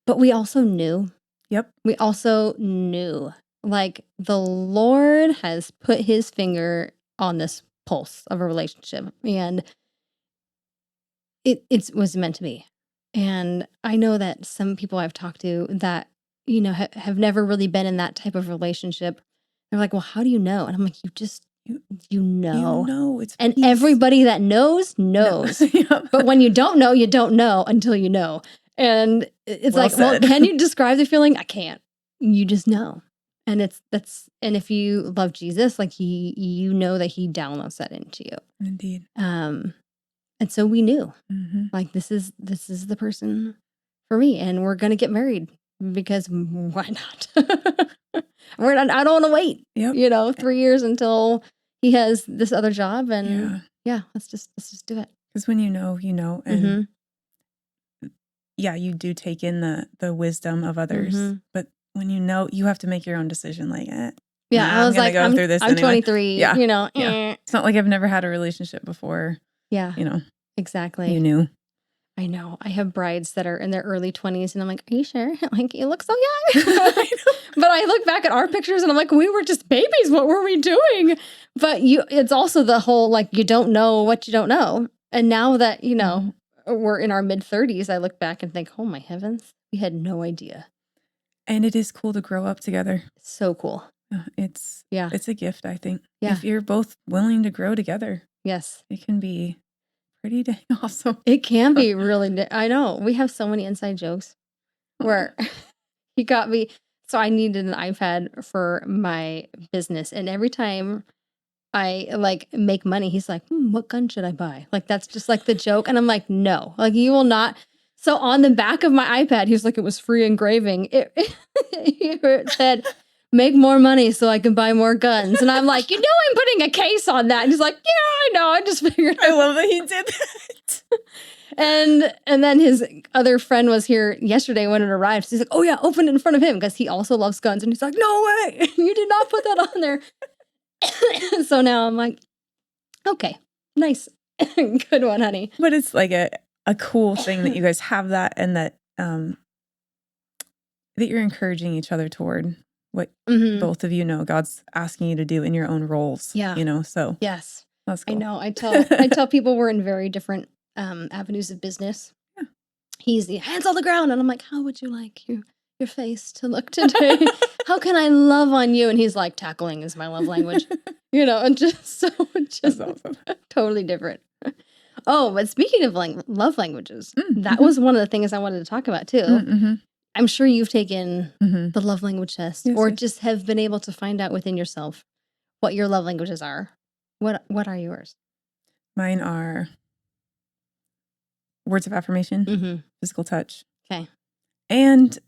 A: But we also knew.
B: Yep.
A: We also knew, like, the Lord has put his finger on this pulse of a relationship, and it was meant to be. And I know that some people I've talked to that, have never really been in that type of relationship. They're like, well, how do you know? And I'm like, you know.
B: It's
A: and
B: peace.
A: Everybody that knows. No. Yep. But when you don't know until you know. And it's well said. Well, can you describe the feeling? I can't. You just know. And and if you love Jesus, like, you know that he downloads that into you.
B: Indeed.
A: And so we knew, like, this is the person for me, and we're going to get married, because why not? I don't want to wait, 3 years until he has this other job. And let's just do it.
B: Because when you know, and you do take in the wisdom of others, but when you have to make your own decision. Like, I was like, I'm through this. I'm anyway.
A: 23.
B: It's not like I've never had a relationship before.
A: Yeah, exactly.
B: You knew.
A: I know. I have brides that are in their early 20s, and I'm like, are you sure? Like, you look so young. But I look back at our pictures, and I'm like, we were just babies. What were we doing? But it's also the whole, like, you don't know what you don't know. And now that, we're in our mid 30s, I look back and think, oh my heavens, we had no idea.
B: And it is cool to grow up together.
A: So cool.
B: It's a gift, I think.
A: Yeah.
B: If you're both willing to grow together.
A: Yes.
B: It can be pretty dang awesome.
A: It can be really. I know. We have so many inside jokes where he got me. So I needed an iPad for my business. And every time I, like, make money, he's like, what gun should I buy? Like, that's just like the joke. And I'm like, no, like, you will not. So on the back of my iPad, he was like, it was free engraving. It said, make more money so I can buy more guns. And I'm like, I'm putting a case on that. And he's like, yeah, I know. I just figured.
B: I love that he did
A: that. And then his other friend was here yesterday when it arrived. So he's like, oh yeah, open it in front of him, because he also loves guns. And he's like, no way, you did not put that on there. So now I'm like, okay, nice. Good one, honey.
B: But it's like a cool thing that you guys have that, and that that you're encouraging each other toward what both of you know God's asking you to do in your own roles.
A: Yeah.
B: You know, so
A: yes.
B: that's cool.
A: I know. I tell people we're in very different avenues of business.
B: Yeah.
A: He's the hands on the ground, and I'm like, how would you like your face to look today? How can I love on you? And he's like, tackling is my love language. And just
B: That's awesome.
A: Totally different. Oh, but speaking of love languages, that was one of the things I wanted to talk about too.
B: Mm-hmm.
A: I'm sure you've taken the love language test,
B: Yes,
A: or
B: yes.
A: just have been able to find out within yourself what your love languages are. What are yours?
B: Mine are words of affirmation, physical touch.
A: Okay.
B: And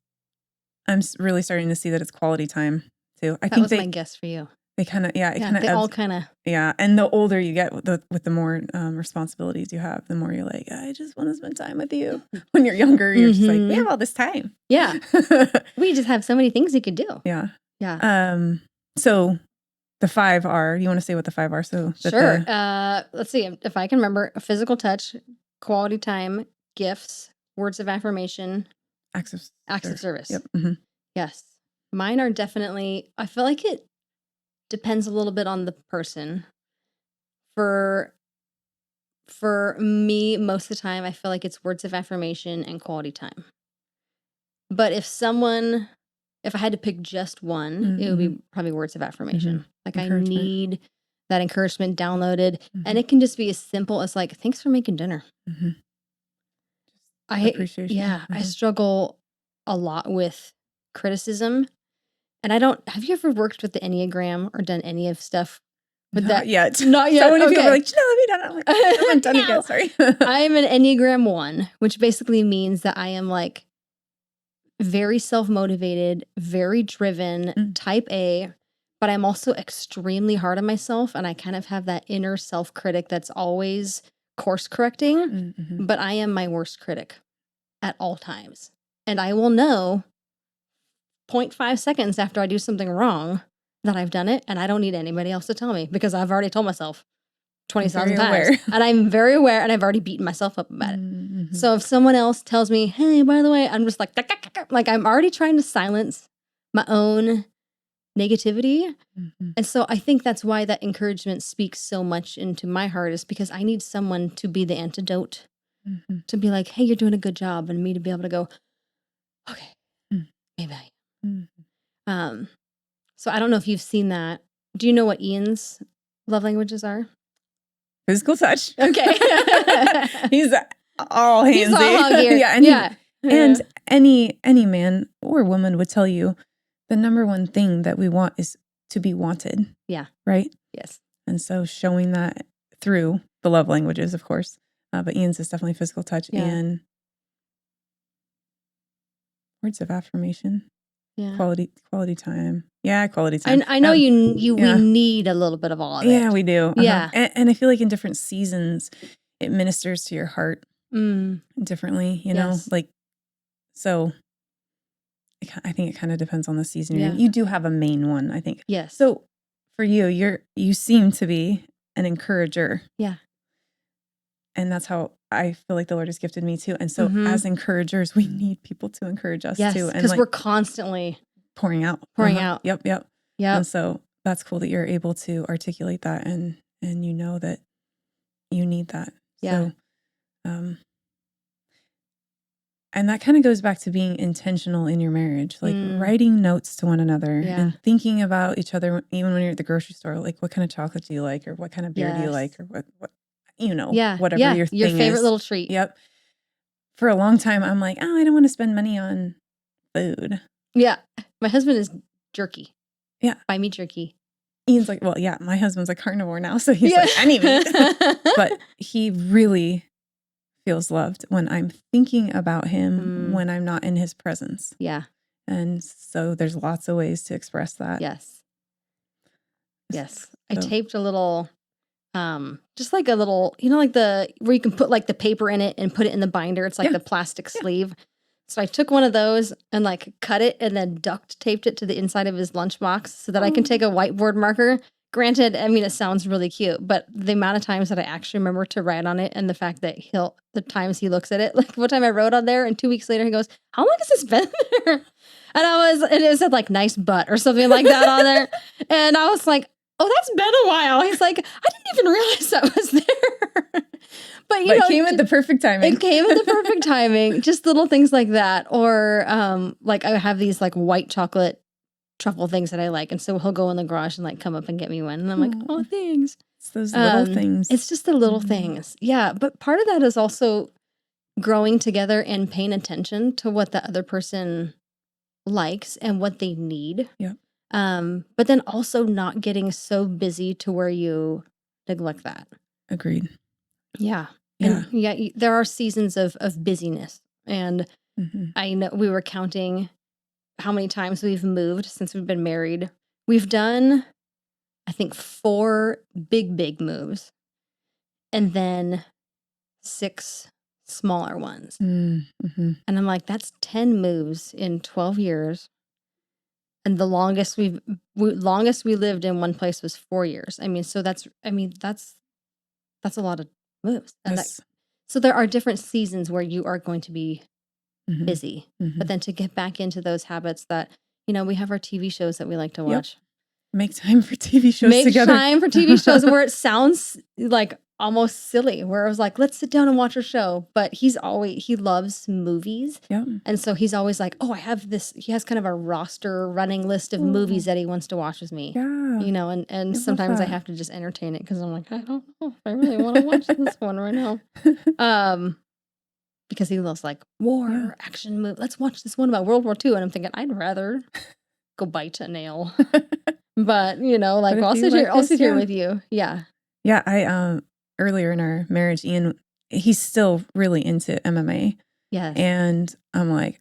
B: I'm really starting to see that it's quality time too. I think
A: was my guess for you.
B: They kind of,
A: they all kind of.
B: Yeah. And the older you get with the more responsibilities you have, the more you're like, I just want to spend time with you. When you're younger, you're just like, we have all this time.
A: Yeah. We just have so many things you could do.
B: Yeah.
A: Yeah.
B: So the 5 are, you want to say what the 5 are? So
A: sure. Let's see if I can remember: a physical touch, quality time, gifts, words of affirmation,
B: acts of
A: service.
B: Yep. Mm-hmm.
A: Yes. Mine are definitely, I feel like it depends a little bit on the person. For me, most of the time, I feel like it's words of affirmation and quality time. But if I had to pick just one, it would be probably words of affirmation. Like, I need that encouragement downloaded. And it can just be as simple as like, thanks for making dinner.
B: Appreciation.
A: Yeah. I struggle a lot with criticism. And have you ever worked with the Enneagram or done any of stuff with
B: Not
A: that?
B: yet.
A: Not yet.
B: So many people are like, Jenelle, have you done it? I'm like, I haven't done it yet. Sorry.
A: I'm an Enneagram 1, which basically means that I am like very self-motivated, very driven, type A, but I'm also extremely hard on myself. And I kind of have that inner self-critic that's always course correcting, but I am my worst critic at all times. And I will know 0.5 seconds after I do something wrong that I've done it, and I don't need anybody else to tell me because I've already told myself 20,000 times. And I'm very aware, and I've already beaten myself up about it. So if someone else tells me, hey, by the way, I'm just like I'm already trying to silence my own negativity. And so I think that's why that encouragement speaks so much into my heart, is because I need someone to be the antidote, to be like, hey, you're doing a good job, and me to be able to go, okay, maybe I am. So I don't know if you've seen that. Do you know what Ian's love languages are?
B: Physical touch.
A: Okay.
B: He's all handsy.
A: He's all hug here.
B: Yeah. And any man or woman would tell you the number one thing that we want is to be wanted.
A: Yeah.
B: Right?
A: Yes.
B: And so showing that through the love languages, of course. But Ian's is definitely physical touch and words of affirmation. Yeah. Quality time. Yeah, quality time.
A: I know we need a little bit of all of it.
B: Yeah, we do.
A: Yeah.
B: And I feel like in different seasons, it ministers to your heart differently, you know? Like, so I think it kind of depends on the season you're in. You do have a main one, I think.
A: Yes.
B: So for you, you seem to be an encourager.
A: Yeah.
B: And that's how I feel like the Lord has gifted me too. And so as encouragers, we need people to encourage us too.
A: Because we're constantly
B: pouring out. Yep. And so that's cool that you're able to articulate that and you know that you need that.
A: Yeah.
B: So, and that kind of goes back to being intentional in your marriage, like writing notes to one another and thinking about each other, even when you're at the grocery store, like what kind of chocolate do you like, or what kind of beer do you like, or what whatever your thing
A: favorite
B: is.
A: Little treat.
B: Yep. For a long time, I'm like, I don't want to spend money on food.
A: Yeah. My husband is jerky.
B: Yeah.
A: Buy me jerky.
B: Ian's like, well, yeah, my husband's a carnivore now. So he's like, any meat. But he really feels loved when I'm thinking about him when I'm not in his presence.
A: Yeah.
B: And so there's lots of ways to express that.
A: Yes. Yes. I taped a little, just like a little, like where you can put like the paper in it and put it in the binder. It's like the plastic sleeve. So I took one of those and like cut it and then duct taped it to the inside of his lunchbox so that I can take a whiteboard marker Granted, I mean, it sounds really cute, but the amount of times that I actually remember to write on it and the fact that the times he looks at it, like one time I wrote on there and 2 weeks later he goes, how long has this been there? And it said like nice butt or something like that on there. And I was like, oh, that's been a while. He's like, I didn't even realize that was there. But
B: it came at the perfect timing.
A: It came at the perfect timing. Just little things like that. Or like I have these like white chocolate truffle things that I like. And so he'll go in the garage and like come up and get me one. And I'm like, oh, thanks.
B: It's those little things.
A: It's just the little things. Yeah. But part of that is also growing together and paying attention to what the other person likes and what they need.
B: Yeah.
A: But then also not getting so busy to where you neglect that.
B: Agreed.
A: Yeah.
B: Yeah.
A: And there are seasons of busyness. And I know we were counting how many times we've moved since we've been married. We've done, I think, 4 big moves. And then 6 smaller ones. And I'm like, that's 10 moves in 12 years. And the longest we lived in one place was 4 years. I mean, so that's a lot of moves. And so there are different seasons where you are going to be busy. But then to get back into those habits that, we have our TV shows that we like to watch.
B: Yep. Make time for TV shows together.
A: Make time for TV shows where it sounds like almost silly, where I was like, let's sit down and watch a show. But he loves movies.
B: Yeah.
A: And so he's always like, oh, I have this. He has kind of a roster running list of movies that he wants to watch with me.
B: Yeah.
A: And sometimes I have to just entertain it because I'm like, I don't know if I really want to watch this one right now. Because he loves like war, action movie. Let's watch this one about World War II. And I'm thinking, I'd rather go bite a nail. But, like, I'll sit here with you. Yeah.
B: Yeah. I, earlier in our marriage, Ian, he's still really into MMA.
A: Yes.
B: And I'm like,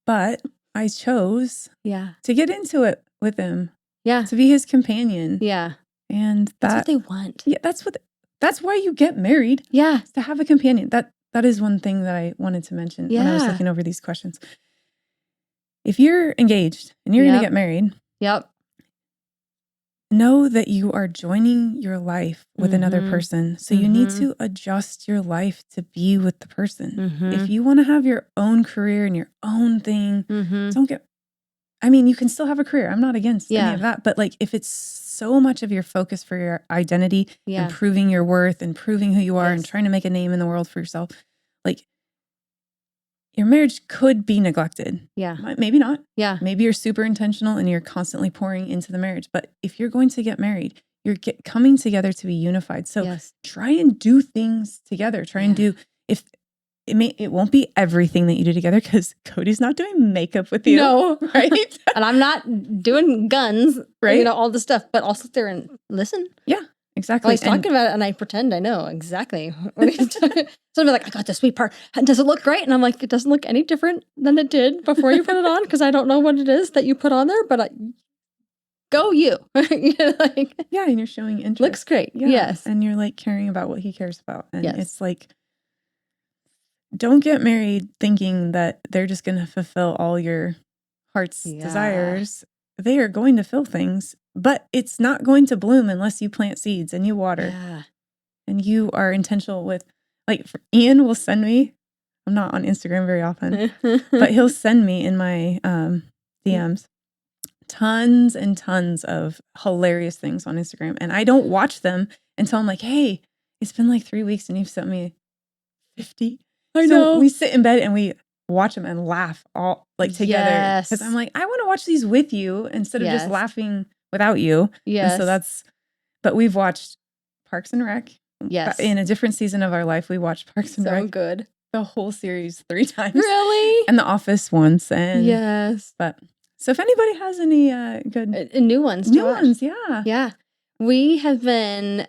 B: but I chose to get into it with him.
A: Yeah.
B: To be his companion.
A: Yeah.
B: And
A: that's what they want.
B: Yeah. That's why you get married.
A: Yeah.
B: To have a companion. That is one thing that I wanted to mention when I was looking over these questions. If you're engaged and you're going to get married.
A: Yep.
B: Know that you are joining your life with another person. So you need to adjust your life to be with the person. If you want to have your own career and your own thing, you can still have a career. I'm not against any of that. But like, if it's so much of your focus for your identity and proving your worth and proving who you are and trying to make a name in the world for yourself, like your marriage could be neglected.
A: Yeah.
B: Maybe not.
A: Yeah.
B: Maybe you're super intentional and you're constantly pouring into the marriage. But if you're going to get married, you're coming together to be unified. So try and do things together. Try and do, if it won't be everything that you do together, because Cody's not doing makeup with you.
A: No.
B: Right?
A: And I'm not doing guns,
B: right?
A: All the stuff, but I'll sit there and listen.
B: Yeah. Exactly.
A: Well, he's talking about it and I pretend I know exactly what he's talking. So I'm like, I got the sweet part. Does it look great? And I'm like, it doesn't look any different than it did before you put it on, because I don't know what it is that you put on there, but go you.
B: And you're showing interest.
A: Looks great.
B: Yeah.
A: Yes.
B: And you're like caring about what he cares about. And it's like, don't get married thinking that they're just going to fulfill all your heart's desires. They are going to fill things. But it's not going to bloom unless you plant seeds and you water.
A: Yeah.
B: And you are intentional with, like, Ian will send me, I'm not on Instagram very often, but he'll send me in my DMs tons and tons of hilarious things on Instagram. And I don't watch them until I'm like, hey, it's been like 3 weeks and you've sent me 50.
A: I know.
B: We sit in bed and we watch them and laugh all like together. Because I'm like, I want to watch these with you instead of just laughing without you.
A: Yes.
B: And so but we've watched Parks and Rec.
A: Yes.
B: In a different season of our life, we watched Parks and Rec.
A: So good.
B: The whole series 3 times.
A: Really?
B: And The Office once. And
A: but
B: so if anybody has any good
A: new ones,
B: yeah.
A: We have been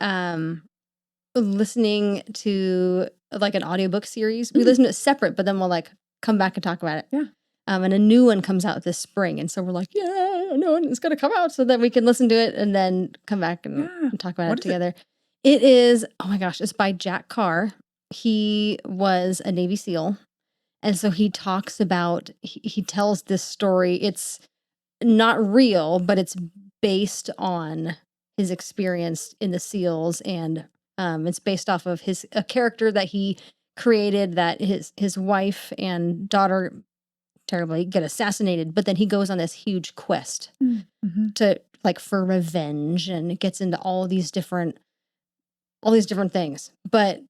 A: listening to like an audiobook series. We listen to it separate, but then we'll like come back and talk about it.
B: Yeah.
A: And a new one comes out this spring. And so we're like, a new one is going to come out so that we can listen to it and then come back and talk about it together. It is, oh my gosh, it's by Jack Carr. He was a Navy SEAL. And so he talks about, he tells this story. It's not real, but it's based on his experience in the SEALs, and it's based off of a character that he created that his wife and daughter terribly get assassinated, but then he goes on this huge quest to for revenge, and it gets into all these different things. But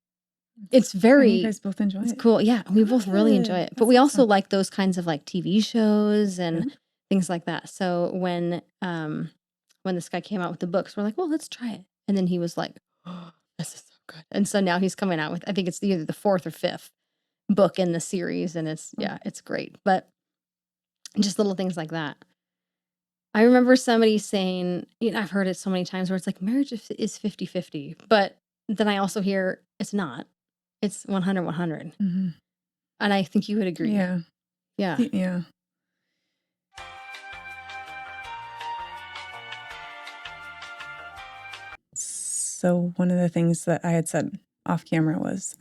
A: it's very,
B: and you guys both enjoy it.
A: Cool. Yeah, we both really enjoy it. But we also like those kinds of TV shows and things like that. So when this guy came out with the books, we're like, well, let's try it. And then he was like, oh, this is so good. And so now he's coming out with, I think it's either the 4th or 5th book in the series, and it's great. But just little things like that. I remember somebody saying, I've heard it so many times where it's like marriage is 50-50, but then I also hear it's not. It's 100-100. And I think you would agree.
B: Yeah.
A: Yeah.
B: Yeah. So one of the things that I had said off camera was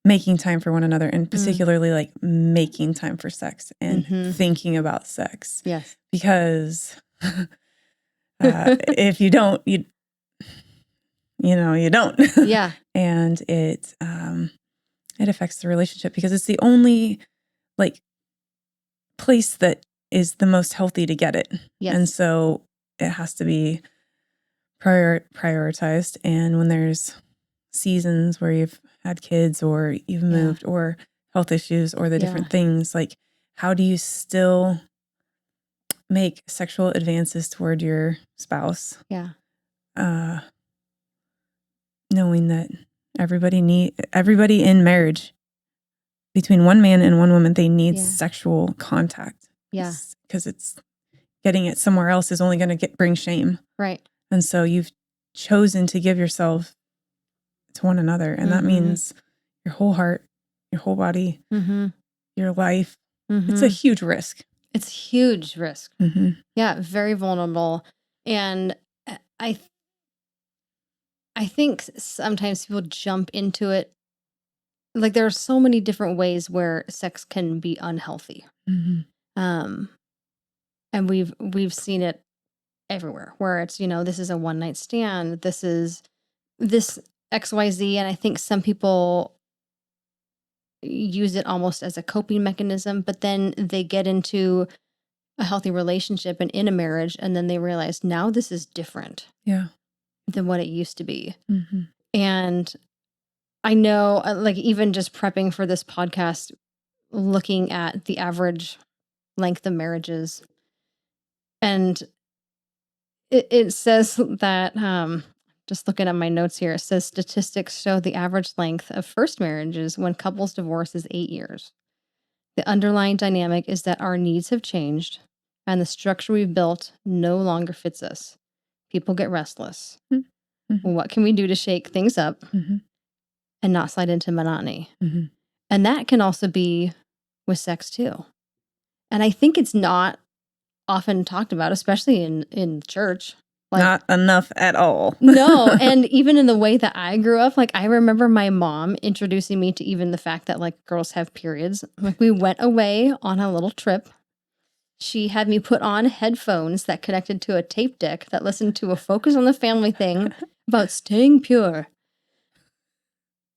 B: making time for one another, and particularly making time for sex and thinking about sex.
A: Yes.
B: Because if you don't, you don't.
A: Yeah.
B: And it affects the relationship, because it's the only place that is the most healthy to get it.
A: Yes.
B: And so it has to be prioritized. And when there's seasons where you've had kids or you've moved or health issues or the different things, how do you still make sexual advances toward your spouse?
A: Yeah.
B: Knowing that everybody in marriage, between one man and one woman, they need sexual contact.
A: Yeah.
B: Because it's getting it somewhere else is only going to bring shame.
A: Right.
B: And so you've chosen to give yourself to one another. And that means your whole heart, your whole body, your life. It's a huge risk.
A: It's a huge risk. Yeah. Very vulnerable. And I think sometimes people jump into it. There are so many different ways where sex can be unhealthy. And we've seen it everywhere, where it's, this is a one night stand. This is this XYZ. And I think some people use it almost as a coping mechanism, but then they get into a healthy relationship and in a marriage, and then they realize now this is different than what it used to be. And I know, even just prepping for this podcast, looking at the average length of marriages, and it says that, just looking at my notes here, it says statistics show the average length of first marriages when couples divorce is 8 years. The underlying dynamic is that our needs have changed, and the structure we've built no longer fits us. People get restless. What can we do to shake things up and not slide into monotony? And that can also be with sex too. And I think it's not often talked about, especially in church.
B: Not enough at all.
A: No. And even in the way that I grew up, I remember my mom introducing me to even the fact that girls have periods. We went away on a little trip. She had me put on headphones that connected to a tape deck that listened to a Focus on the Family thing about staying pure.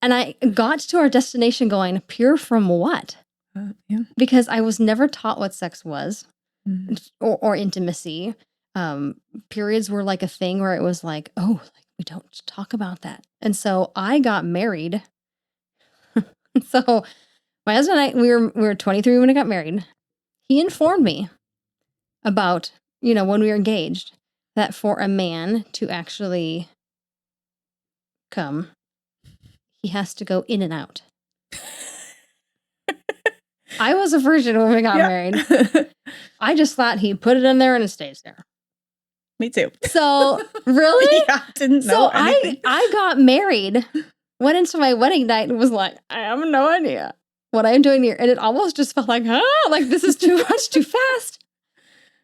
A: And I got to our destination going, pure from what? Because I was never taught what sex was or intimacy. Periods were a thing where it was we don't talk about that. And so I got married. So my husband and I, we were 23 when I got married. He informed me about, when we were engaged, that for a man to actually come, he has to go in and out. I was a virgin when we got married. I just thought he put it in there and it stays there.
B: Me too.
A: So, really?
B: Yeah, didn't know anything.
A: I got married, went into my wedding night and was like, I have no idea what I'm doing here. And it almost just felt this is too much, too fast.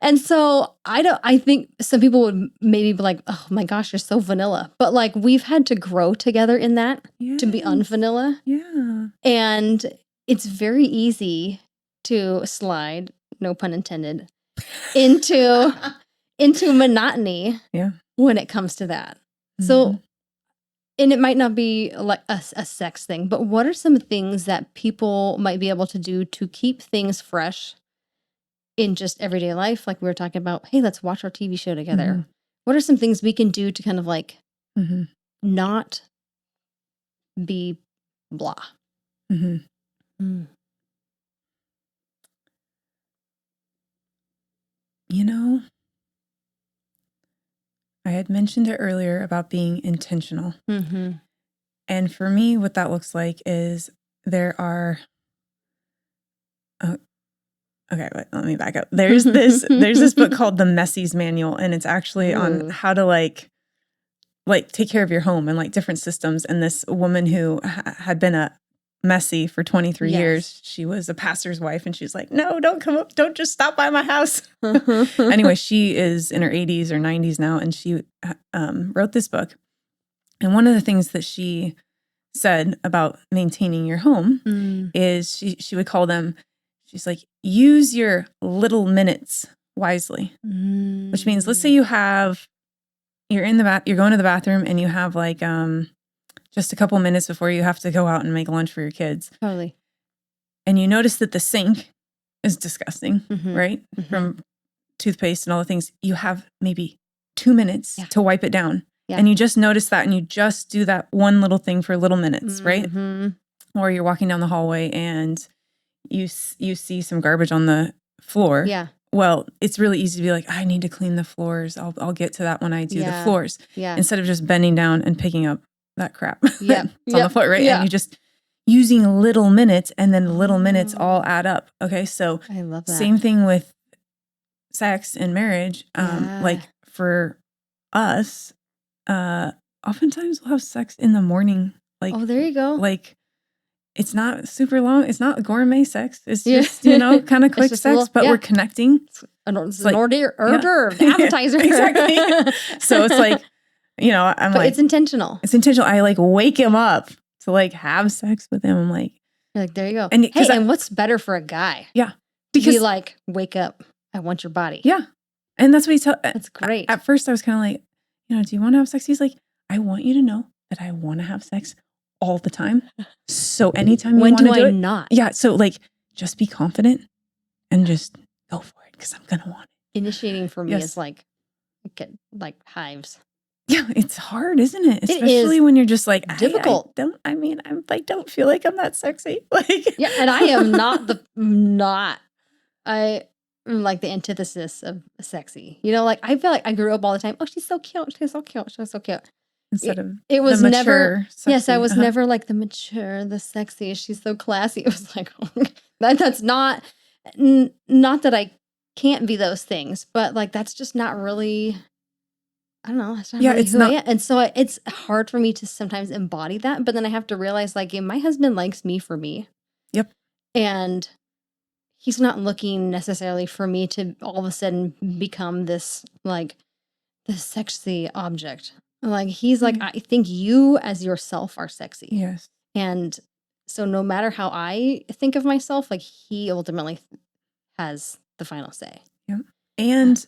A: And so I think some people would maybe be like, oh my gosh, you're so vanilla. But we've had to grow together in that to be unvanilla.
B: Yeah.
A: And it's very easy to slide no pun intended, into monotony when it comes to that. So, and it might not be like a sex thing, but what are some things that people might be able to do to keep things fresh in just everyday life? Like we were talking about, hey, let's watch our TV show together. What are some things we can do to kind of like not be blah?
B: You know, I had mentioned it earlier about being intentional. And for me, what that looks like is there are, okay, let me back up. There's this book called The Messy's Manual, and it's actually on how to like take care of your home and like different systems. And this woman who had been a messy for 23 years, she was a pastor's wife, and she's like, no, don't come up, don't just stop by my house. Anyway, she is in her 80s or 90s now, and she wrote this book. And one of the things that she said about maintaining your home is she would call them, she's like, use your little minutes wisely, which means, let's say you're going to the bathroom and you have like just a couple minutes before you have to go out and make lunch for your kids.
A: Totally.
B: And you notice that the sink is disgusting, right? From toothpaste and all the things. You have maybe 2 minutes to wipe it down. And you just notice that, and you just do that one little thing for little minutes, right? Or you're walking down the hallway and you see some garbage on the floor. Well, it's really easy to be like, I need to clean the floors. I'll get to that when I do the floors. Instead of just bending down and picking up that crap that's on the floor, right? And you just using little minutes, and then little minutes all add up. Okay, so
A: I love that.
B: Same thing with sex and marriage. Like for us, oftentimes we'll have sex in the morning. Like,
A: oh, there you go.
B: Like, it's not super long. It's not gourmet sex. It's just, kind of quick sex, but we're connecting.
A: It's like, an hors d'oeuvre, appetizer.
B: Exactly. So it's like, I'm
A: but
B: like,
A: it's intentional.
B: It's intentional. I like wake him up to like have sex with him. I'm like,
A: you're like, there you go.
B: And
A: and what's better for a guy?
B: Yeah.
A: Because be like, wake up. I want your body.
B: Yeah. And that's what he tells.
A: That's great.
B: At first I was kind of like, do you want to have sex? He's like, I want you to know that I want to have sex all the time. So anytime you want to do it.
A: When do I not?
B: Yeah. So like, just be confident and just go for it, because I'm going to want it.
A: Initiating for me is like, get like hives.
B: Yeah, it's hard, isn't it? Especially when you're just like,
A: difficult.
B: I'm like, don't feel like I'm that sexy. Like,
A: yeah, and I am I am like the antithesis of sexy. Like I feel like I grew up all the time. Oh, she's so cute. She's so cute. She's so cute.
B: Instead of
A: it was
B: the
A: never
B: mature, sexy.
A: Yes, I was never like the mature, the sexy. She's so classy. It was like that's not that I can't be those things, but like that's just not really. I don't know. That's not really who I am. And so it's hard for me to sometimes embody that. But then I have to realize, like, my husband likes me for me.
B: Yep.
A: And he's not looking necessarily for me to all of a sudden become this, like, this sexy object. Like, he's like, I think you as yourself are sexy.
B: Yes.
A: And so no matter how I think of myself, like, he ultimately has the final say.
B: Yep. And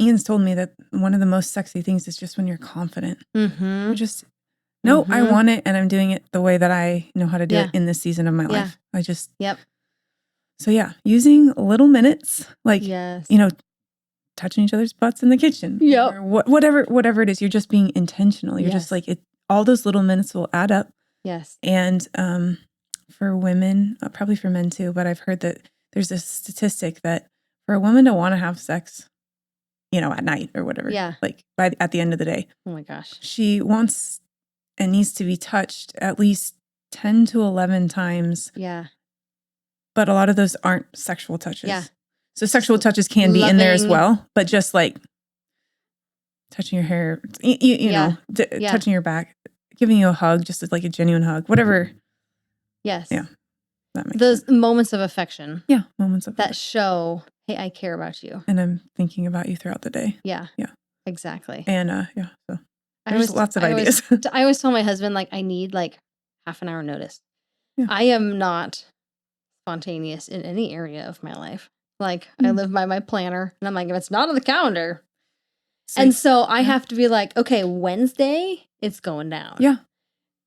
B: Ian's told me that one of the most sexy things is just when you're confident. You're just, no, I want it, and I'm doing it the way that I know how to do it in this season of my life. I just, So yeah, using little minutes, like, touching each other's butts in the kitchen. Or whatever it is, you're just being intentional. You're just like, all those little minutes will add up.
A: Yes.
B: And for women, probably for men too, but I've heard that there's a statistic that for a woman to want to have sex, at night or whatever.
A: Yeah.
B: Like at the end of the day.
A: Oh my gosh.
B: She wants and needs to be touched at least 10 to 11 times.
A: Yeah.
B: But a lot of those aren't sexual touches.
A: Yeah.
B: So sexual touches can be in there as well, but just like touching your hair, you know, touching your back, giving you a hug, just like a genuine hug, whatever.
A: Yes.
B: Yeah. That makes
A: those
B: sense.
A: moments of affection.
B: Yeah. Moments of
A: that show, hey, I care about you.
B: And I'm thinking about you throughout the day.
A: Yeah.
B: Yeah.
A: Exactly.
B: And so there's lots of ideas.
A: I always tell my husband, like, I need like half an hour notice.
B: Yeah.
A: I am not spontaneous in any area of my life. Like, I live by my planner, and I'm like, if it's not on the calendar. And so I have to be like, okay, Wednesday, it's going down.
B: Yeah.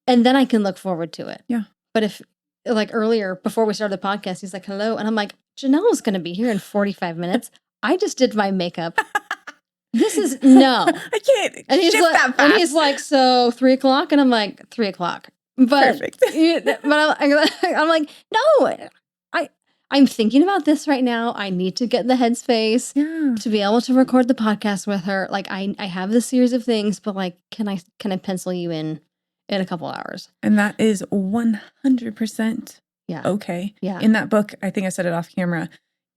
A: And then I can look forward to it.
B: Yeah.
A: But if, like earlier, before we started the podcast, he's like, hello. And I'm like, Jenelle's going to be here in 45 minutes. I just did my makeup. This is, no.
B: I can't
A: and he's
B: shift
A: like,
B: that fast.
A: And he's like, so 3 o'clock? And I'm like, 3 o'clock. But,
B: Perfect.
A: but I'm like, no, I'm thinking about this right now. I need to get in the headspace to be able to record the podcast with her. Like, I have this series of things, but like, can I pencil you in a couple hours?
B: And that is 100% okay.
A: Yeah.
B: In that book, I think I said it off camera,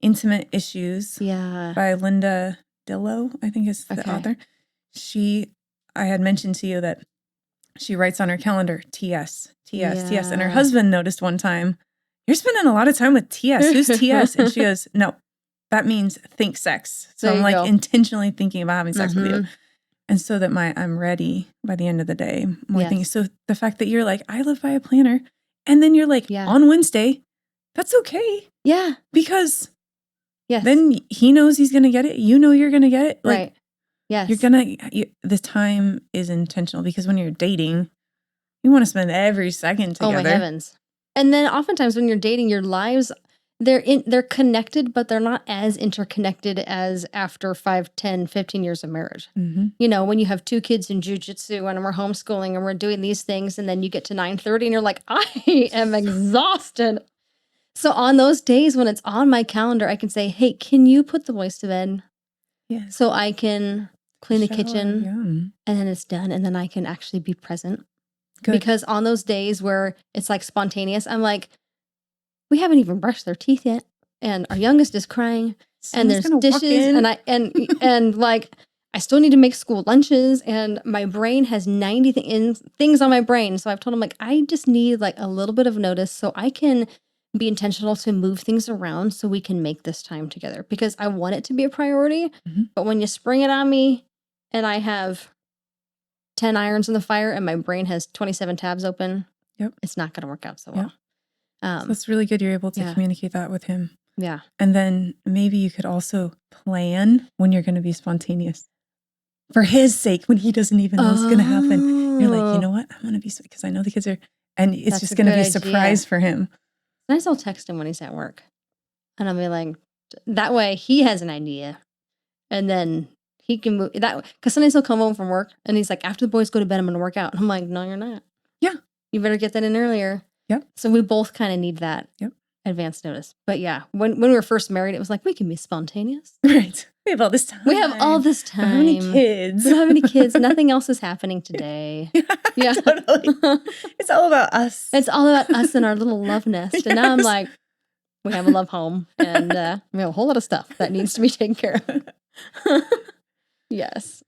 B: Intimate Issues by Linda Dillow, I think is the author. I had mentioned to you that she writes on her calendar, TS. And her husband noticed one time, you're spending a lot of time with TS. Who's TS? And she goes, no, that means think sex. So I'm like intentionally thinking about having sex with you. And so that I'm ready by the end of the day. More things. So the fact that you're like, I live by a planner. And then you're like, on Wednesday, that's okay.
A: Yeah.
B: Because then he knows he's going to get it. You know you're going to get it. Like,
A: right. Yes.
B: The time is intentional because when you're dating, you want to spend every second together.
A: Oh my heavens. And then oftentimes when you're dating, your lives, they're connected, but they're not as interconnected as after 5, 10, 15 years of marriage.
B: Mm-hmm.
A: You know, when you have 2 kids in jujitsu and we're homeschooling and we're doing these things, and then you get to 9:30 and you're like, I am exhausted. So on those days when it's on my calendar, I can say, hey, can you put the boys to bed?
B: Yes.
A: So I can clean the kitchen and then it's done. And then I can actually be present. Good. Because on those days where it's like spontaneous, I'm like, we haven't even brushed their teeth yet. And our youngest is crying.
B: Someone's
A: and there's dishes. And like, I still need to make school lunches. And my brain has 90 things on my brain. So I've told him, like, I just need like a little bit of notice so I can be intentional to move things around so we can make this time together. Because I want it to be a priority. Mm-hmm. But when you spring it on me and I have 10 irons in the fire and my brain has 27 tabs open, it's not going to work out so well.
B: So that's really good. You're able to communicate that with him.
A: Yeah.
B: And then maybe you could also plan when you're going to be spontaneous. For his sake, when he doesn't even know what's going to happen. You're like, you know what? I'm going to be, because I know the kids are, and it's just going to be a surprise for him.
A: Sometimes I'll text him when he's at work. And I'll be like, that way he has an idea. And then he can move that, because sometimes he'll come home from work and he's like, after the boys go to bed, I'm going to work out. And I'm like, no, you're not.
B: Yeah.
A: You better get that in earlier.
B: Yep.
A: So we both kind of need that advance notice. But yeah, when we were first married, it was like, we can be spontaneous.
B: Right. We have all this time.
A: We have all this time.
B: How many kids?
A: We don't have any kids. Nothing else is happening today. Yeah.
B: Totally. It's all about us.
A: It's all about us and our little love nest. Yes. And now I'm like, we have a love home and we have a whole lot of stuff that needs to be taken care of. Yes.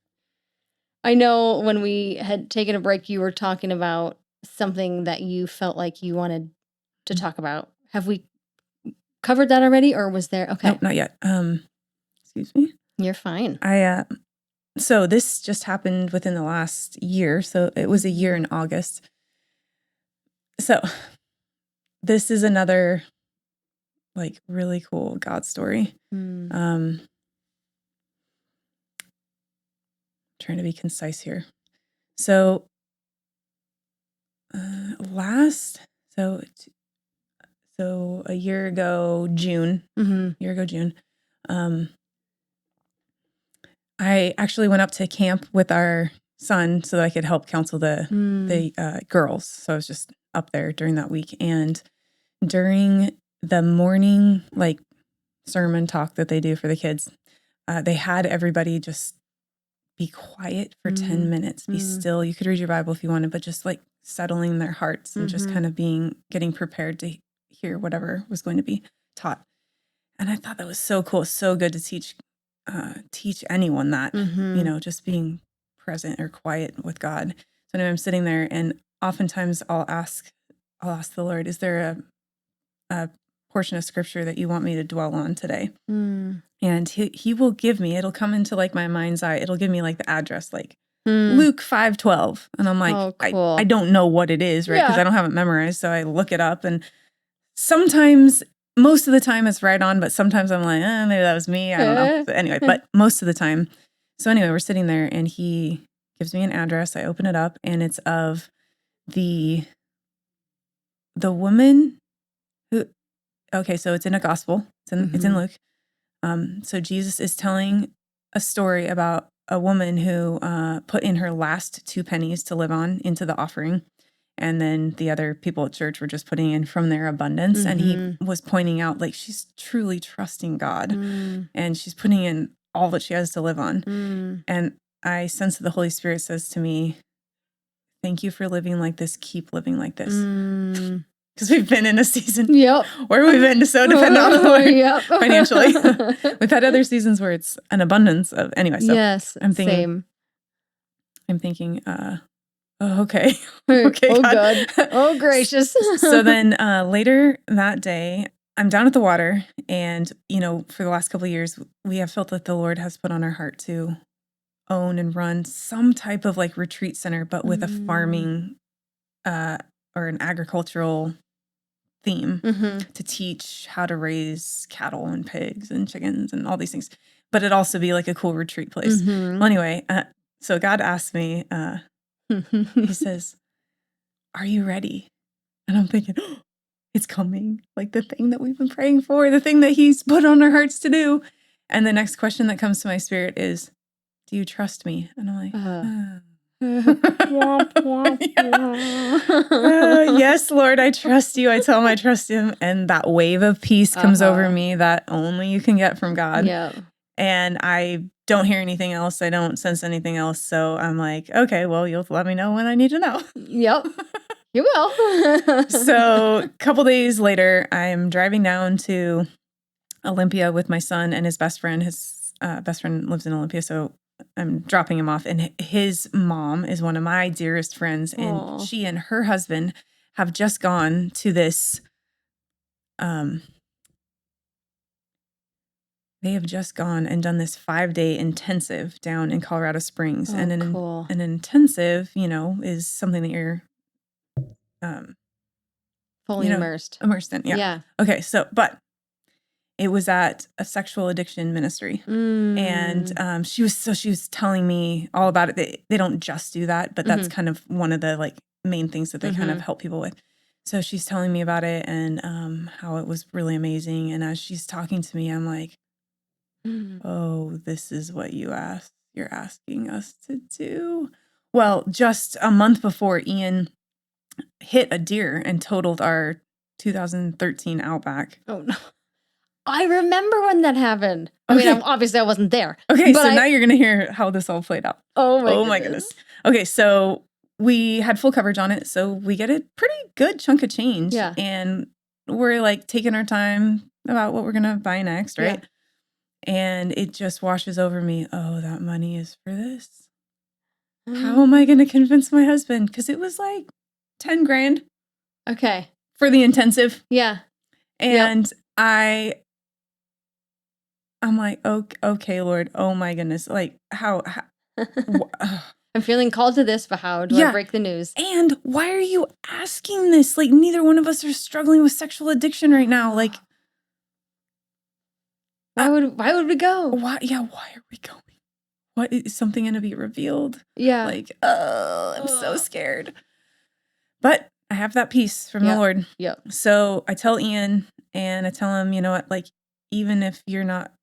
A: I know when we had taken a break, you were talking about something that you felt like you wanted to talk about. Have we covered that already, or was there? Okay.
B: Nope, not yet. Excuse me.
A: You're fine.
B: So this just happened within the last year. So it was a year in August. So this is another like really cool God story. Trying to be concise here. So so a year ago, June, I actually went up to camp with our son so that I could help counsel the girls. So I was just up there during that week. And during the morning, like, sermon talk that they do for the kids, they had everybody just be quiet for 10 minutes, be still. You could read your Bible if you wanted, but just like settling their hearts and just kind of getting prepared to hear whatever was going to be taught. And I thought that was so cool, so good to teach anyone that, just being present or quiet with God. So anyway, I'm sitting there, and oftentimes I'll ask the Lord, is there a portion of scripture that you want me to dwell on today? And he will give me, it'll come into like my mind's eye. It'll give me like the address, like Luke 5:12. And I'm like,
A: oh, cool.
B: I don't know what it is, right? Because I don't have it memorized. So I look it up, and sometimes most of the time it's right on, but sometimes I'm like, maybe that was me. I don't know. But anyway, but most of the time. So anyway, we're sitting there and he gives me an address. I open it up and it's of the woman who, okay, so it's in a gospel. It's in Luke. So Jesus is telling a story about a woman who put in her last 2 pennies to live on into the offering. And then the other people at church were just putting in from their abundance. And he was pointing out, like, she's truly trusting God. And she's putting in all that she has to live on. And I sense that the Holy Spirit says to me, thank you for living like this. Keep living like this. Because we've been in a season where we've been so dependent on the Lord financially. We've had other seasons where it's an abundance of, anyway. So
A: yes,
B: I'm thinking,
A: same.
B: I'm thinking, oh, okay.
A: Okay, oh, God. Oh, gracious.
B: So then later that day, I'm down at the water. And, you know, for the last couple of years, we have felt that the Lord has put on our heart to own and run some type of like retreat center, but with a farming or an agricultural theme to teach how to raise cattle and pigs and chickens and all these things. But it'd also be like a cool retreat place. Well, anyway, so God asked me, he says, are you ready? And I'm thinking, oh, it's coming. Like the thing that we've been praying for, the thing that he's put on our hearts to do. And the next question that comes to my spirit is, do you trust me? And I'm like, yes, Lord, I trust you. I tell him I trust him. And that wave of peace comes over me that only you can get from God. And I don't hear anything else. I don't sense anything else. So I'm like, okay, well, you'll let me know when I need to know.
A: Yep. You will.
B: So a couple days later, I'm driving down to Olympia with my son and his best friend. His best friend lives in Olympia, so I'm dropping him off. And his mom is one of my dearest friends. And
A: Aww.
B: she and her husband have just gone to this they have just gone and done this 5-day intensive down in Colorado Springs. And an intensive, you know, is something that you're
A: fully immersed
B: in. Yeah. Okay. So, but it was at a sexual addiction ministry. And she was telling me all about it. They don't just do that, but that's kind of one of the like main things that they kind of help people with. So she's telling me about it and how it was really amazing. And as she's talking to me, I'm like, oh, this is what you're asking us to do. Well, just a month before, Ian hit a deer and totaled our 2013 Outback.
A: Oh, no. I remember when that happened. Okay. I mean, obviously I wasn't there.
B: Okay, so now you're going to hear how this all played out.
A: Oh my goodness.
B: Okay, so we had full coverage on it, so we get a pretty good chunk of change.
A: Yeah.
B: And we're like taking our time about what we're going to buy next, right? Yeah. And it just washes over me. Oh, that money is for this. How am I going to convince my husband? Because it was like 10 grand.
A: Okay.
B: For the intensive.
A: Yeah.
B: And I'm like, okay, Lord. Oh my goodness. Like how
A: I'm feeling called to this, but how do I break the news?
B: And why are you asking this? Like neither one of us are struggling with sexual addiction right now. Like
A: why would we go?
B: Why are we going? What is something going to be revealed?
A: Yeah.
B: Like, I'm so scared. But I have that peace from the Lord.
A: Yep.
B: So I tell Ian and I tell him, you know what, like, even if you're not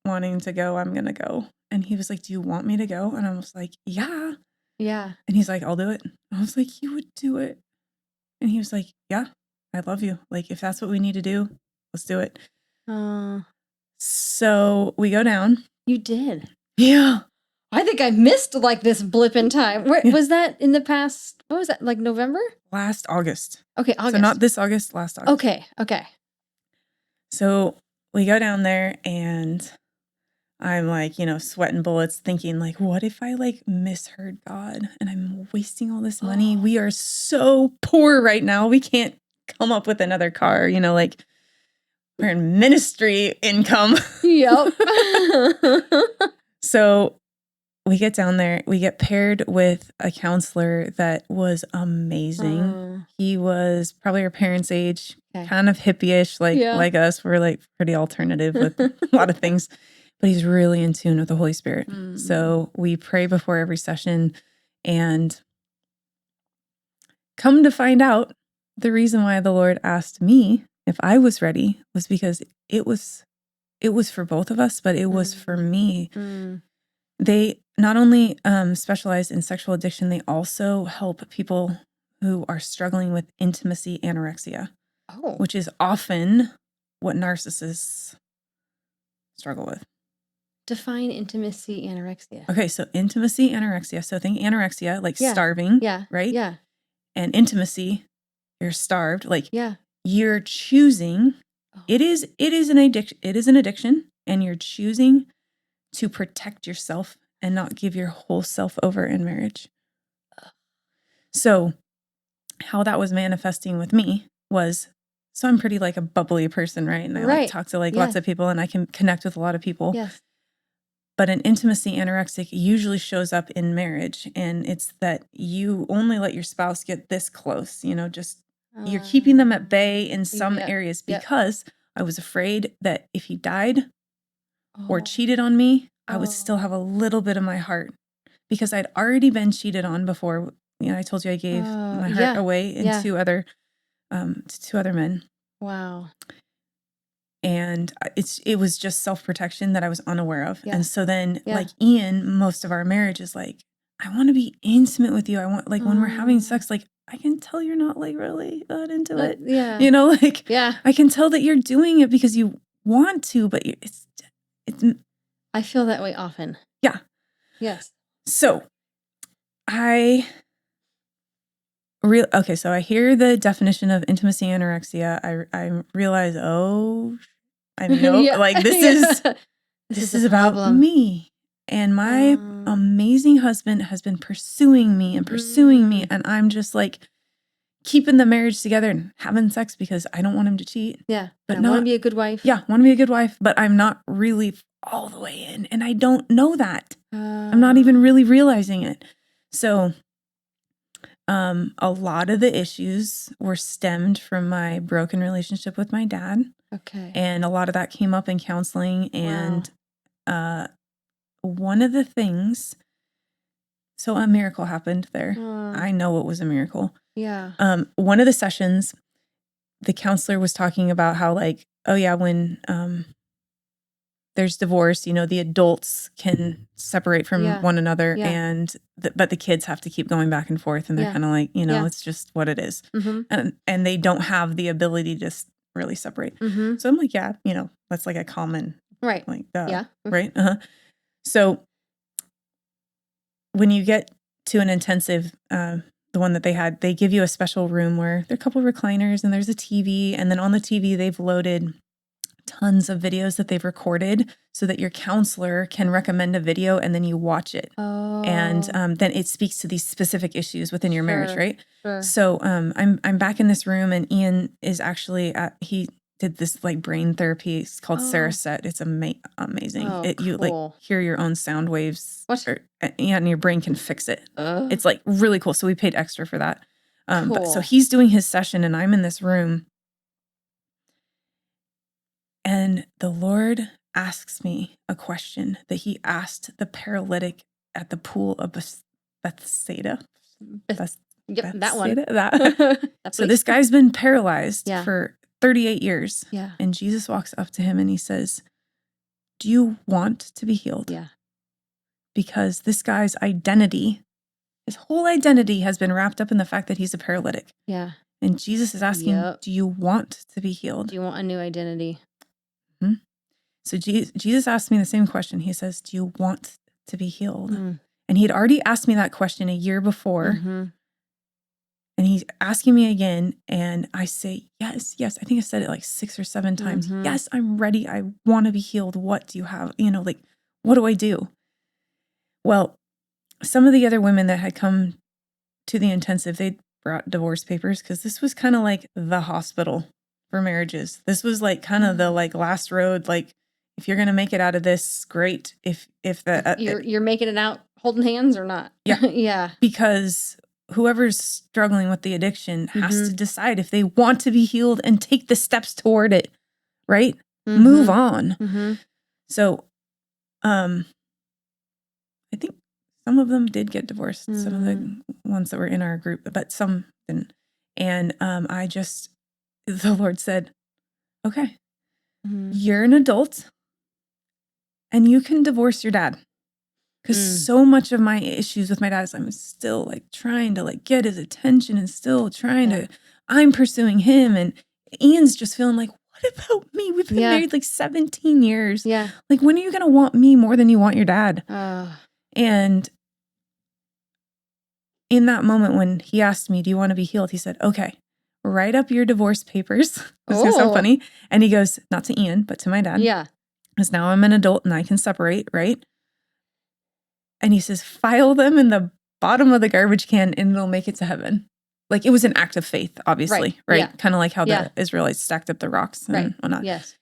B: wanting to go, I'm going to go. And he was like, do you want me to go? And I was like, yeah.
A: Yeah.
B: And he's like, I'll do it. And I was like, you would do it. And he was like, yeah, I love you. Like, if that's what we need to do, let's do it. So we go down.
A: You did.
B: Yeah.
A: I think I missed like this blip in time. Where was that in the past? What was that? Like November?
B: Last August.
A: Okay, August.
B: So not this August, last August.
A: Okay.
B: So we go down there and I'm like, you know, sweating bullets thinking like, what if I like misheard God and I'm wasting all this money? We are so poor right now. We can't come up with another car, you know, like we're in ministry income.
A: Yep.
B: So we get down there. We get paired with a counselor that was amazing. He was probably our parents' age, kind of hippie-ish, like us. We're like pretty alternative with a lot of things, but he's really in tune with the Holy Spirit. Mm-hmm. So we pray before every session, and come to find out, the reason why the Lord asked me if I was ready was because it was for both of us, but it was for me. Mm. They not only specialize in sexual addiction, they also help people who are struggling with intimacy anorexia, which is often what narcissists struggle with.
A: Define intimacy anorexia.
B: Okay, so intimacy anorexia. So think anorexia, like starving, right?
A: Yeah.
B: And intimacy, you're starved, like you're choosing. It is an addiction. It is an addiction, and you're choosing to protect yourself and not give your whole self over in marriage. So how that was manifesting with me was, so I'm pretty like a bubbly person, right? And I like talk to like lots of people, and I can connect with a lot of people.
A: Yes.
B: But an intimacy anorexic usually shows up in marriage, and it's that you only let your spouse get this close, just you're keeping them at bay in some areas because I was afraid that if he died or cheated on me, I would still have a little bit of my heart, because I'd already been cheated on before. I told you I gave my heart away in to two other men.
A: Wow.
B: And it was just self-protection that I was unaware of. Yeah. And so then like Ian, most of our marriage is like, I want to be intimate with you. I want, like, when we're having sex, like, I can tell you're not like really that into it.
A: Yeah.
B: I can tell that you're doing it because you want to, but it's
A: I feel that way often.
B: Yeah.
A: Yes.
B: So so I hear the definition of intimacy anorexia. I realize, this is about me. And my amazing husband has been pursuing me, and I'm just like keeping the marriage together and having sex because I don't want him to cheat.
A: Yeah. But I want to be a good wife.
B: Yeah, want to be a good wife, but I'm not really all the way in, and I don't know that. I'm not even really realizing it. So a lot of the issues were stemmed from my broken relationship with my dad.
A: Okay.
B: And a lot of that came up in counseling. And one of the things, so a miracle happened there. I know it was a miracle.
A: Yeah.
B: One of the sessions, the counselor was talking about how, like, when there's divorce, the adults can separate from one another, and but the kids have to keep going back and forth, and they're kind of like, it's just what it is. Mm-hmm. And they don't have the ability to really separate. Mm-hmm. So I'm like, that's like a common,
A: right?
B: Like, right? Uh-huh. So when you get to an intensive, the one that they had, they give you a special room where there are a couple of recliners and there's a TV, and then on the TV they've loaded tons of videos that they've recorded so that your counselor can recommend a video and then you watch it. And then it speaks to these specific issues within your marriage, right?
A: Sure.
B: So I'm back in this room, and Ian is actually he did this like brain therapy. It's called Saracet. It's amazing. You like hear your own sound waves.
A: What?
B: And your brain can fix it. It's like really cool. So we paid extra for that. But so he's doing his session, and I'm in this room. And the Lord asks me a question that he asked the paralytic at the pool of Bethsaida.
A: That one.
B: That. So this guy's been paralyzed for 38 years.
A: Yeah.
B: And Jesus walks up to him and he says, "Do you want to be healed?"
A: Yeah.
B: Because this guy's identity, his whole identity has been wrapped up in the fact that he's a paralytic.
A: Yeah.
B: And Jesus is asking, do you want to be healed?
A: Do you want a new identity?
B: Mm-hmm. So Jesus asked me the same question. He says, do you want to be healed? Mm. And he had already asked me that question a year before. Mm-hmm. And he's asking me again. And I say, yes. I think I said it like 6 or 7 times. Mm-hmm. Yes, I'm ready. I want to be healed. What do you have? What do I do? Well, some of the other women that had come to the intensive, they brought divorce papers because this was kind of like the hospital for marriages. This was like kind of the like last road. Like, if you're going to make it out of this, great. If you're
A: making it out holding hands or not.
B: Yeah.
A: Yeah.
B: Because whoever's struggling with the addiction has to decide if they want to be healed and take the steps toward it, right? Move on. So, I think some of them did get divorced, some of the ones that were in our group, but some didn't. And the Lord said, okay, you're an adult and you can divorce your dad. Because so much of my issues with my dad is I'm still like trying to like get his attention and still trying to, I'm pursuing him. And Ian's just feeling like, what about me? We've been married like 17 years.
A: Yeah.
B: Like, when are you going to want me more than you want your dad? And in that moment when he asked me, do you want to be healed? He said, okay, write up your divorce papers. This is going to sound funny. And he goes, not to Ian, but to my dad.
A: Yeah.
B: Because now I'm an adult and I can separate, right? And he says, file them in the bottom of the garbage can and it'll make it to heaven. Like, it was an act of faith, obviously, right?
A: Yeah.
B: Kind of like how the Israelites stacked up the rocks and whatnot.
A: Yes.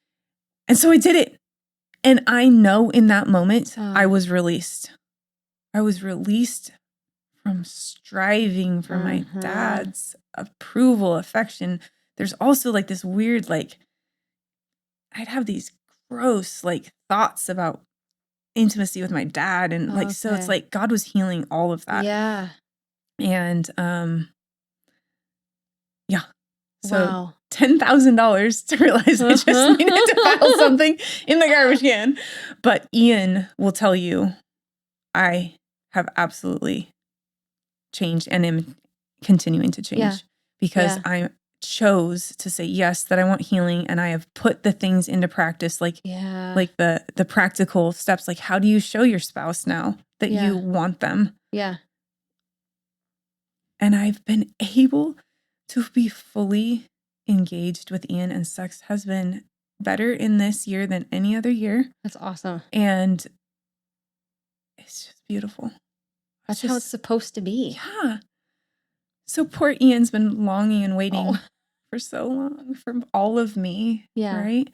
B: And so I did it. And I know in that moment, I was released. I was released from striving for my dad's approval, affection. There's also like this weird, like, I'd have these gross, like, thoughts about intimacy with my dad. And like, so it's like God was healing all of that.
A: Yeah.
B: And, so $10,000 to realize I just needed to file something in the garbage can. But Ian will tell you, I have absolutely changed and am continuing to change because I chose to say yes, that I want healing, and I have put the things into practice, like the practical steps, like how do you show your spouse now that you want them?
A: Yeah.
B: And I've been able to be fully engaged with Ian, and sex has been better in this year than any other year.
A: That's awesome.
B: And it's just beautiful.
A: That's how it's supposed to be.
B: Yeah. So poor Ian's been longing and waiting for so long for all of me.
A: Yeah.
B: Right?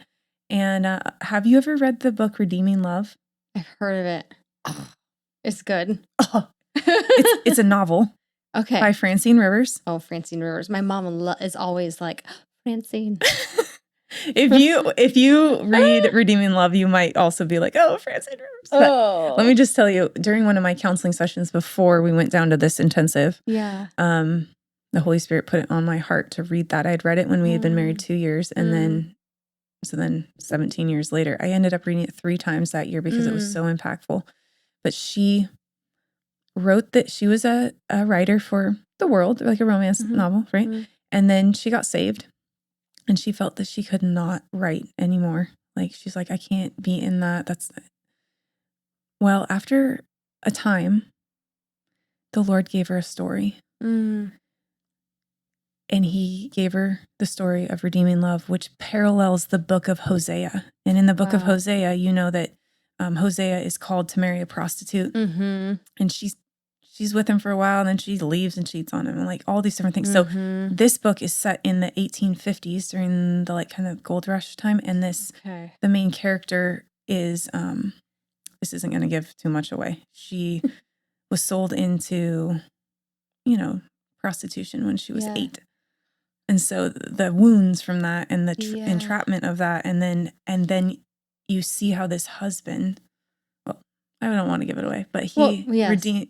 B: And have you ever read the book Redeeming Love?
A: I've heard of it. It's good.
B: It's a novel.
A: Okay.
B: By Francine Rivers.
A: Oh, Francine Rivers. My mom is always like, Francine.
B: If you read Redeeming Love, you might also be like, oh, Francine Rivers. But let me just tell you, during one of my counseling sessions before we went down to this intensive, the Holy Spirit put it on my heart to read that. I had read it when we had been married 2 years, and then 17 years later, I ended up reading it 3 times that year because it was so impactful. But she wrote that she was a writer for the world, like a romance novel, right? And then she got saved, and she felt that she could not write anymore. Like, she's like, I can't be in that. Well, after a time, the Lord gave her a story. And he gave her the story of Redeeming Love, which parallels the book of Hosea. And in the book of Hosea, you know that Hosea is called to marry a prostitute. And she's with him for a while, and then she leaves and cheats on him, and like all these different things. So this book is set in the 1850s during the like kind of gold rush time. And the main character is, this isn't going to give too much away. She was sold into, prostitution when she was 8. And so the wounds from that and the entrapment of that, and then you see how this husband, well, I don't want to give it away, but he redeemed.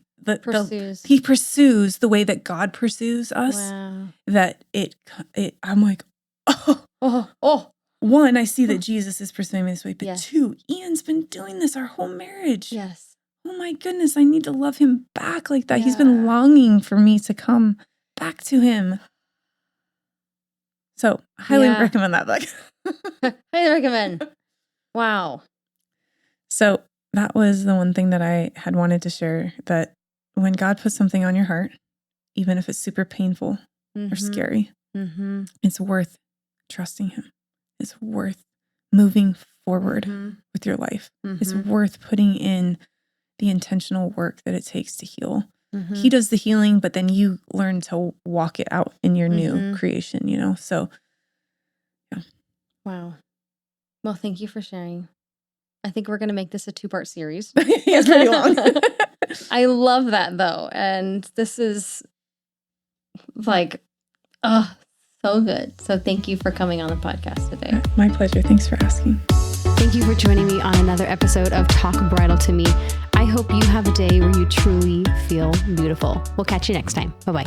B: He pursues the way that God pursues us. Wow. That I'm like, one, I see that Jesus is pursuing me this way, but 2, Ian's been doing this our whole marriage.
A: Yes.
B: Oh my goodness, I need to love him back like that. Yeah. He's been longing for me to come back to him. So, highly recommend that book.
A: Highly recommend. Wow.
B: So, that was the one thing that I had wanted to share, that when God puts something on your heart, even if it's super painful or scary, it's worth trusting him. It's worth moving forward with your life. It's worth putting in the intentional work that it takes to heal. He does the healing, but then you learn to walk it out in your new creation, So, yeah.
A: Wow. Well, thank you for sharing. I think we're going to make this a 2-part series.
B: It's pretty long.
A: I love that, though. And this is like, oh, so good. So thank you for coming on the podcast today.
B: My pleasure. Thanks for asking.
A: Thank you for joining me on another episode of Talk Bridal to Me. I hope you have a day where you truly feel beautiful. We'll catch you next time. Bye-bye.